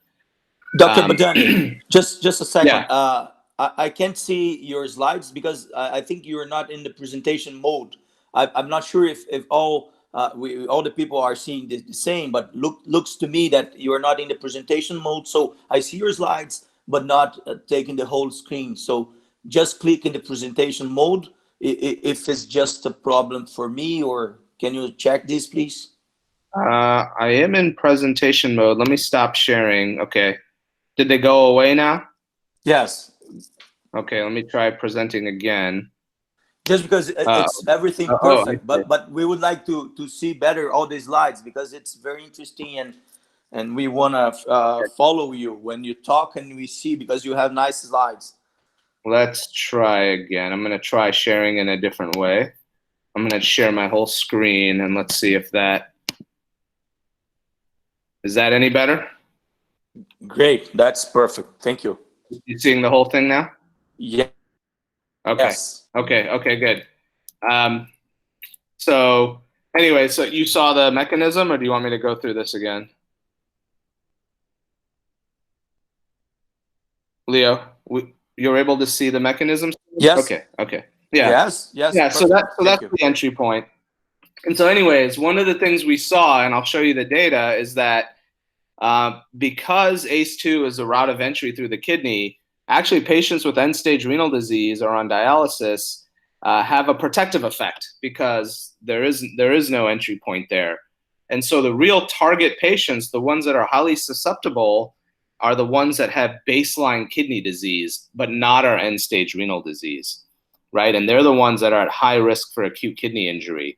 Dr. Badani, just a second. Yeah. I can't see your slides because I think you're not in the presentation mode. I'm not sure if all the people are seeing the same, but looks to me that you are not in the presentation mode. So I see your slides, but not taking the whole screen. So just click in the presentation mode if it's just a problem for me, or can you check this, please? I am in presentation mode. Let me stop sharing. Okay. Did they go away now? Yes. Okay, let me try presenting again. Just because it's everything perfect, but we would like to see better all the slides because it's very interesting, and we want to follow you when you talk, and we see because you have nice slides. Let's try again. I'm going to try sharing in a different way. I'm going to share my whole screen, and let's see if that, is that any better? Great. That's perfect. Thank you. You seeing the whole thing now? Yeah. Okay. Yes. Okay, good. So anyway, so you saw the mechanism, or do you want me to go through this again? Leo, you're able to see the mechanism? Yes. Okay. Yeah. Yes. Yeah, so that's the entry point. And so anyways, one of the things we saw, and I'll show you the data, is that because ACE2 is a route of entry through the kidney, actually patients with end-stage renal disease or on dialysis have a protective effect because there is no entry point there. And so the real target patients, the ones that are highly susceptible, are the ones that have baseline kidney disease, but not our end-stage renal disease, right? And they're the ones that are at high risk for acute kidney injury.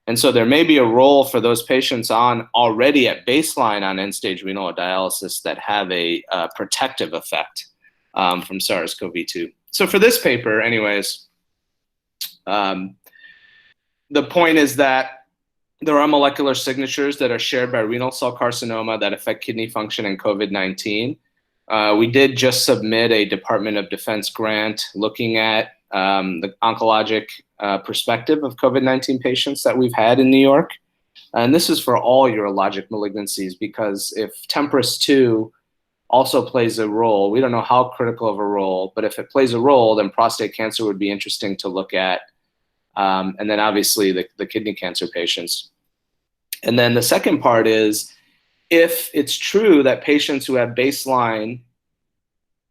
And so there may be a role for those patients already at baseline on end-stage renal dialysis that have a protective effect from SARS-CoV-2. So for this paper, anyways, the point is that there are molecular signatures that are shared by renal cell carcinoma that affect kidney function in COVID-19. We did just submit a Department of Defense grant looking at the oncologic perspective of COVID-19 patients that we've had in New York. And this is for all urologic malignancies, because if TMPRSS2 also plays a role, we don't know how critical of a role, but if it plays a role, then prostate cancer would be interesting to look at. And then obviously the kidney cancer patients. And then the second part is, if it's true that patients who have baseline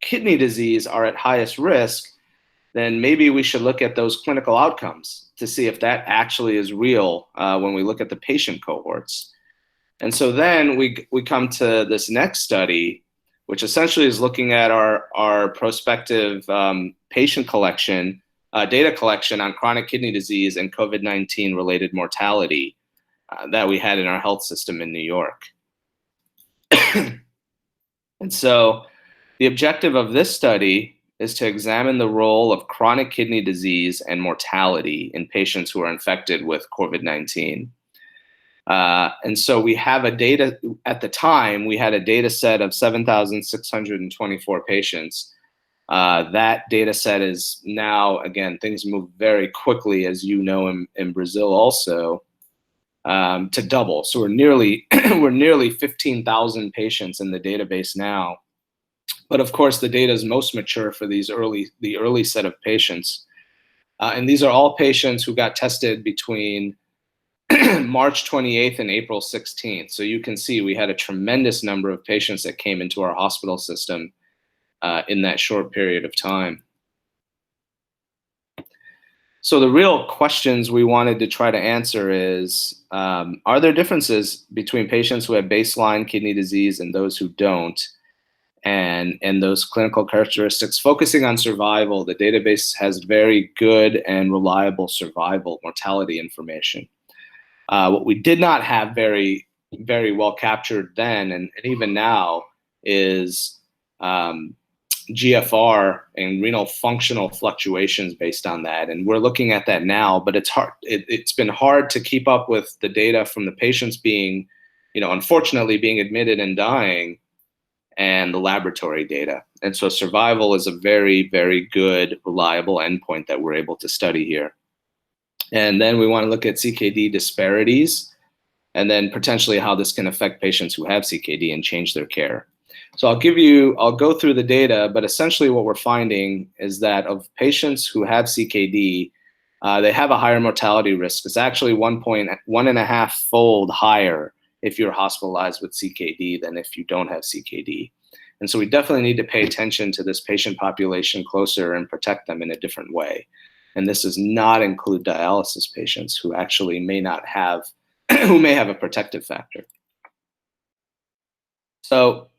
kidney disease are at highest risk, then maybe we should look at those clinical outcomes to see if that actually is real when we look at the patient cohorts. And so then we come to this next study, which essentially is looking at our prospective patient collection, data collection on chronic kidney disease and COVID-19 related mortality that we had in our health system in New York. And so the objective of this study is to examine the role of chronic kidney disease and mortality in patients who are infected with COVID-19. And so we have at the time, we had a data set of 7,624 patients. That data set is now, again, things move very quickly, as you know, in Brazil also, to double. So we're nearly 15,000 patients in the database now. But of course, the data is most mature for the early set of patients. And these are all patients who got tested between March 28th and April 16th. So you can see we had a tremendous number of patients that came into our hospital system in that short period of time. So the real questions we wanted to try to answer is, are there differences between patients who have baseline kidney disease and those who don't? And those clinical characteristics, focusing on survival, the database has very good and reliable survival mortality information. What we did not have very, very well captured then, and even now, is GFR and renal functional fluctuations based on that. And we're looking at that now, but it's hard. It's been hard to keep up with the data from the patients being, unfortunately being admitted and dying, and the laboratory data. And so survival is a very, very good, reliable endpoint that we're able to study here. And then we want to look at CKD disparities, and then potentially how this can affect patients who have CKD and change their care. So I'll go through the data, but essentially what we're finding is that of patients who have CKD, they have a higher mortality risk. It's actually 1.5-fold higher if you're hospitalized with CKD than if you don't have CKD. And so we definitely need to pay attention to this patient population closer and protect them in a different way. And this does not include dialysis patients who actually may not have, who may have a protective factor. So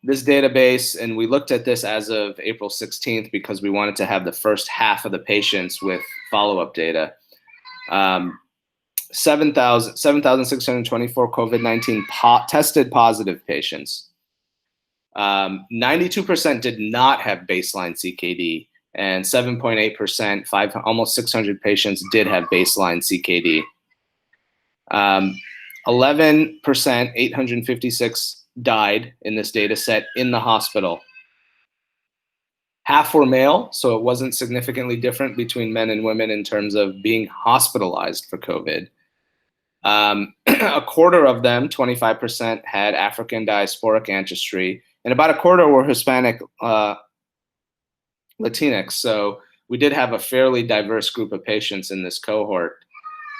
this database, and we looked at this as of April 16th because we wanted to have the first half of the patients with follow-up data. 7,624 COVID-19 tested positive patients. 92% did not have baseline CKD, and 7.8%, almost 600 patients did have baseline CKD. 11%, 856 died in this data set in the hospital. Half were male, so it wasn't significantly different between men and women in terms of being hospitalized for COVID. A quarter of them, 25%, had African diasporic ancestry, and about a quarter were Hispanic Latinx. So we did have a fairly diverse group of patients in this cohort.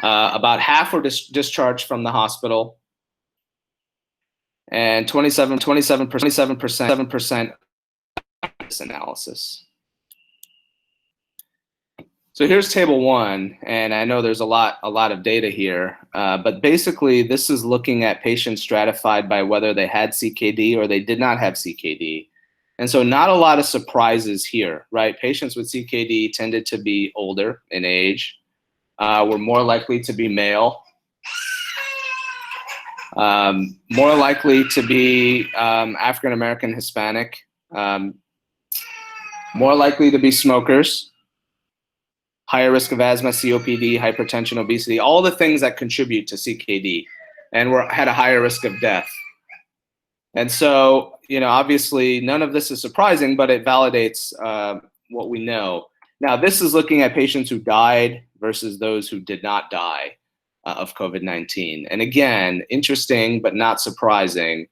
About half were discharged from the hospital, and 27% this analysis. So here's table 1, and I know there's a lot of data here, but basically this is looking at patients stratified by whether they had CKD or they did not have CKD. And so not a lot of surprises here, right? Patients with CKD tended to be older in age, were more likely to be male, more likely to be African American, Hispanic, more likely to be smokers, higher risk of asthma, COPD, hypertension, obesity, all the things that contribute to CKD, and had a higher risk of death. And so, you know, obviously none of this is surprising, but it validates what we know. Now, this is looking at patients who died versus those who did not die of COVID-19. And again, interesting, but not surprising.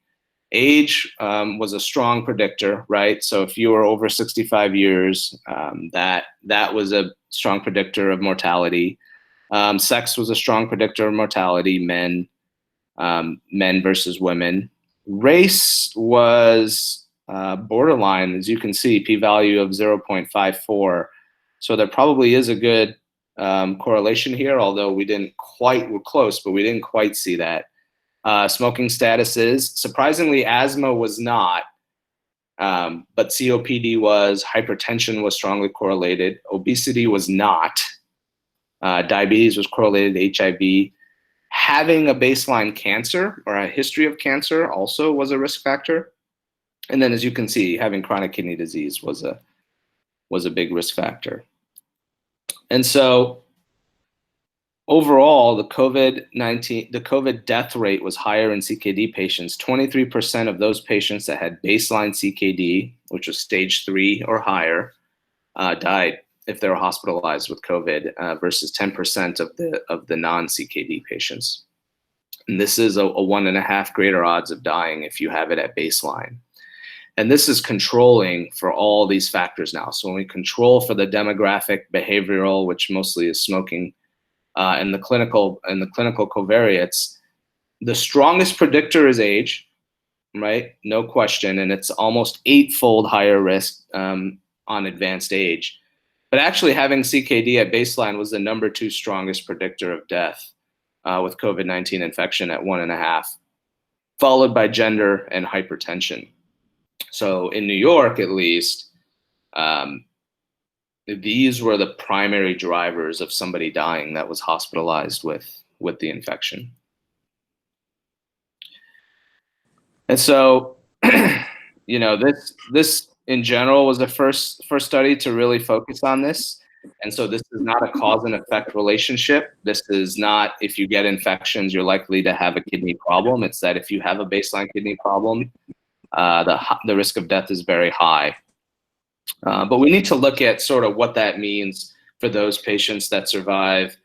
Age was a strong predictor, right? So if you were over 65 years, that was a strong predictor of mortality. Sex was a strong predictor of mortality, men versus women. Race was borderline, as you can see, p-value of 0.54. So there probably is a good correlation here, although we're close, but we didn't quite see that. Smoking status is, surprisingly, asthma was not, but COPD was, hypertension was strongly correlated, obesity was not, diabetes was correlated to HIV. Having a baseline cancer or a history of cancer also was a risk factor. And then, as you can see, having chronic kidney disease was a big risk factor. And so overall, the COVID death rate was higher in CKD patients. 23% of those patients that had baseline CKD, which was stage 3 or higher, died if they were hospitalized with COVID, versus 10% of the non-CKD patients. And this is a 1.5 greater odds of dying if you have it at baseline. And this is controlling for all these factors now. So when we control for the demographic, behavioral, which mostly is smoking, and the clinical covariates, the strongest predictor is age, right? No question, and it's almost 8-fold higher risk on advanced age. But actually having CKD at baseline was the number 2 strongest predictor of death with COVID-19 infection at 1.5, followed by gender and hypertension. So in New York, at least, these were the primary drivers of somebody dying that was hospitalized with the infection. And so, you know, this in general was the first study to really focus on this. And so this is not a cause and effect relationship. This is not, if you get infections, you're likely to have a kidney problem. It's that if you have a baseline kidney problem, the risk of death is very high. But we need to look at sort of what that means for those patients that survive,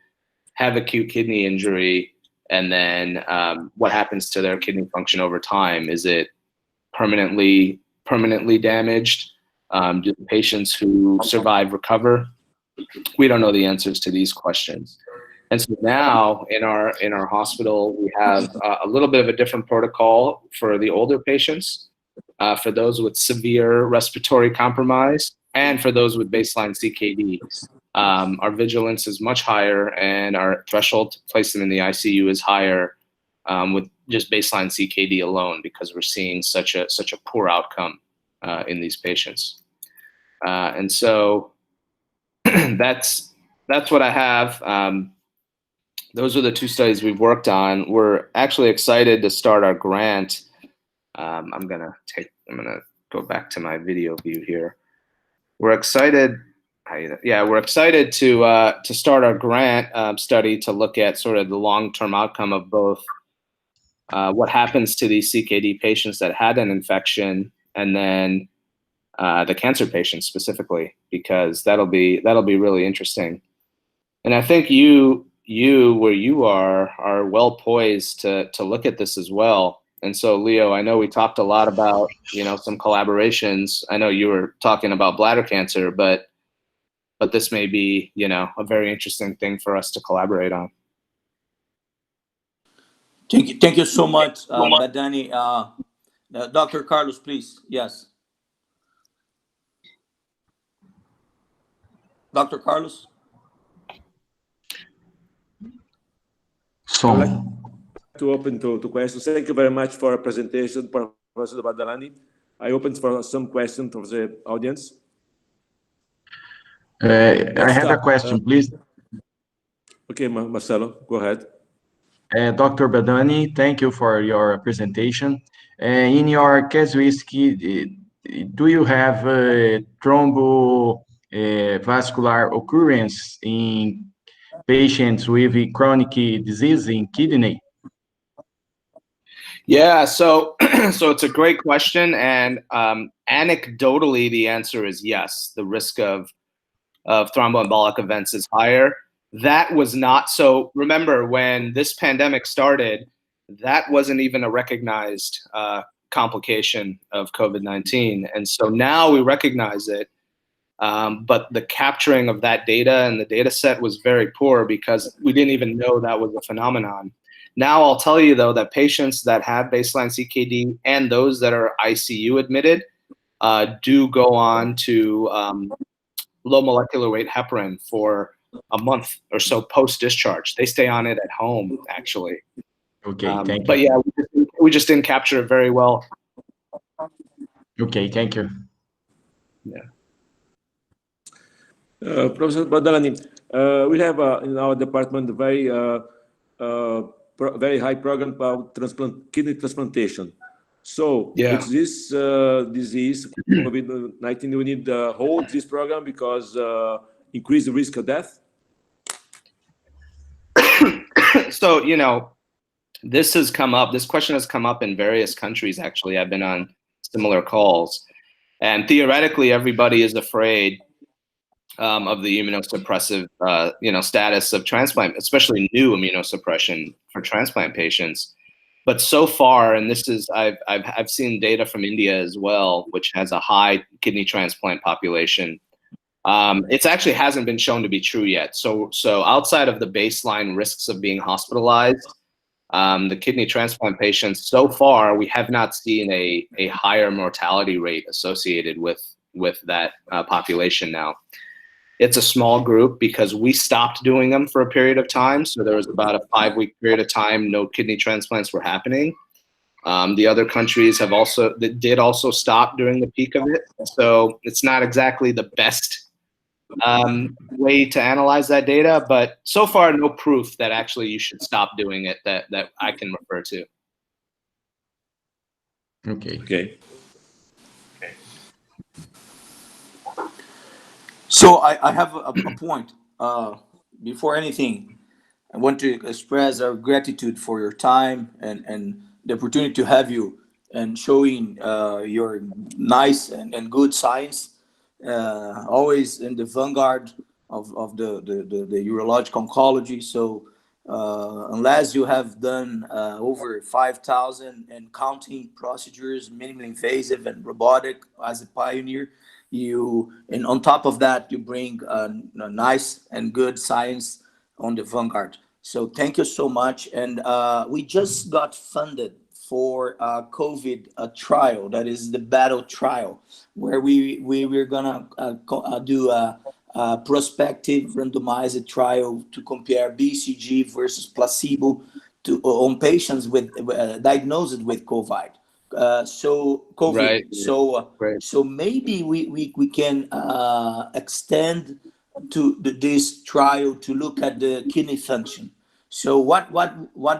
have acute kidney injury, and then what happens to their kidney function over time. Is it permanently damaged? Do the patients who survive recover? We don't know the answers to these questions. And so now in our hospital, we have a little bit of a different protocol for the older patients, for those with severe respiratory compromise, and for those with baseline CKD. Our vigilance is much higher, and our threshold to place them in the ICU is higher with just baseline CKD alone, because we're seeing such a poor outcome in these patients. And so that's what I have. Those are the 2 studies we've worked on. We're actually excited to start our grant. I'm gonna go back to my video view here. We're excited we're excited to start our grant study to look at sort of the long-term outcome of both what happens to these CKD patients that had an infection, and then the cancer patients specifically, because that'll be really interesting. And I think you where you are well poised to look at this as well. And so, Leo, I know we talked a lot about, some collaborations. I know you were talking about bladder cancer, but this may be, a very interesting thing for us to collaborate on. Thank you so much, Badani. Dr. Carlos, please. Yes. Dr. Carlos? So, I'd like to open to questions. Thank you very much for a presentation, Professor Badalani. I open for some questions from the audience. I have a question, please. Okay, Marcelo, go ahead. Dr. Badani, thank you for your presentation. In your casuistry, do you have thrombo-vascular occurrence in patients with chronic disease in kidney? Yeah, so it's a great question, and anecdotally, the answer is yes. The risk of thromboembolic events is higher. That was not, so remember when this pandemic started, that wasn't even a recognized complication of COVID-19. And so now we recognize it, but the capturing of that data and the data set was very poor because we didn't even know that was a phenomenon. Now I'll tell you though that patients that have baseline CKD and those that are ICU admitted do go on to low molecular weight heparin for a month or so post-discharge. They stay on it at home, actually. Okay, thank you. But yeah, we just didn't capture it very well. Okay, thank you. Yeah. Professor Badalani, we have in our department very high program about kidney transplantation. So with this disease, COVID-19, we need to hold this program because increase the risk of death? So, this question has come up in various countries, actually. I've been on similar calls. And theoretically, everybody is afraid of the immunosuppressive, status of transplant, especially new immunosuppression for transplant patients. But so far, and this is, I've seen data from India as well, which has a high kidney transplant population. It actually hasn't been shown to be true yet. So outside of the baseline risks of being hospitalized, the kidney transplant patients, so far, we have not seen a higher mortality rate associated with that population now. It's a small group because we stopped doing them for a period of time. So there was about a 5-week period of time, no kidney transplants were happening. The other countries did also stop during the peak of it. So it's not exactly the best way to analyze that data, but so far no proof that actually you should stop doing it that I can refer to. Okay. So I have a point. Before anything, I want to express our gratitude for your time and the opportunity to have you and showing your nice and good science, always in the vanguard of the urologic oncology. So unless you have done over 5,000 and counting procedures, minimally invasive and robotic as a pioneer, and on top of that, you bring a nice and good science on the vanguard. So thank you so much. And we just got funded for a COVID trial, that is the battle trial, where we're gonna do a prospective randomized trial to compare BCG versus placebo on patients with diagnosed with COVID. So COVID. Right. So maybe we can extend to this trial to look at the kidney function. So what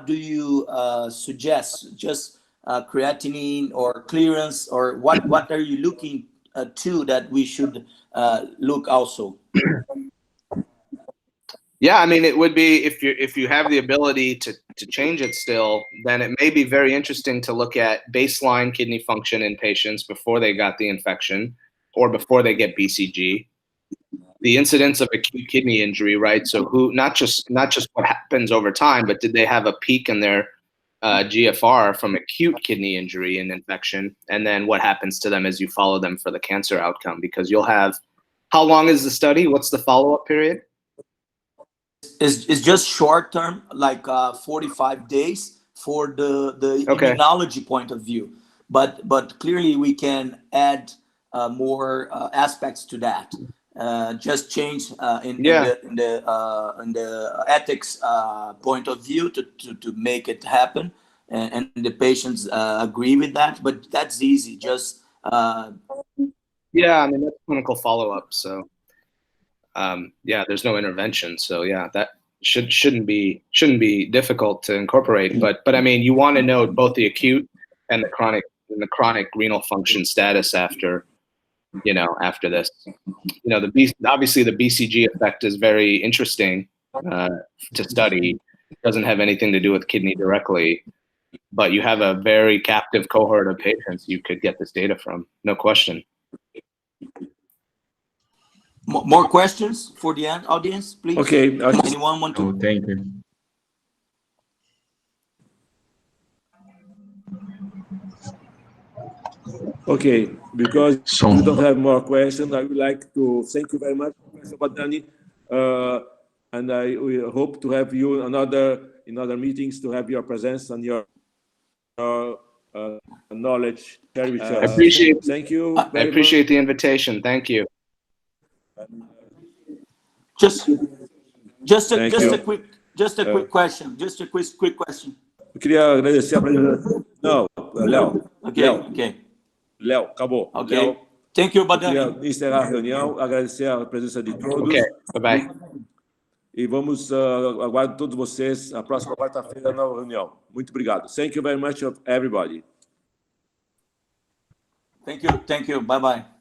do you suggest? Just creatinine or clearance, or what are you looking two that we should look also? Yeah, I mean, it would be if you have the ability to change it still, then it may be very interesting to look at baseline kidney function in patients before they got the infection or before they get BCG. The incidence of acute kidney injury, right? So who not just what happens over time, but did they have a peak in their GFR from acute kidney injury and infection, and then what happens to them as you follow them for the cancer outcome? Because you'll have, how long is the study? What's the follow-up period? It's just short term, like 45 days for the immunology point of view. But clearly we can add more aspects to that. Just change in the ethics point of view to make it happen, and the patients agree with that. But that's easy. Just yeah, I mean that's clinical follow-up. So yeah, there's no intervention. So yeah, that shouldn't be difficult to incorporate. But I mean, you want to know both the acute and the chronic renal function status after. After this, obviously the BCG effect is very interesting to study. It doesn't have anything to do with kidney directly, but you have a very captive cohort of patients you could get this data from, no question. More questions for the audience, please? Okay. Anyone want to? Thank you. Okay, because we don't have more questions, I would like to thank you very much, Professor Badani, and we hope to have you in other meetings to have your presence and your knowledge share with us. Thank you. I appreciate the invitation. Thank you. Just a quick question. Just a quick question. Eu queria agradecer a presença. Não, Léo. Ok. Léo, acabou. Ok. Léo, Thank you, Badani. Eu queria encerrar a reunião, agradecer a presença de todos. Ok, bye-bye. E vamos, aguardo todos vocês a próxima quarta-feira na reunião. Muito obrigado. Thank you very much, everybody. Thank you. Bye-bye.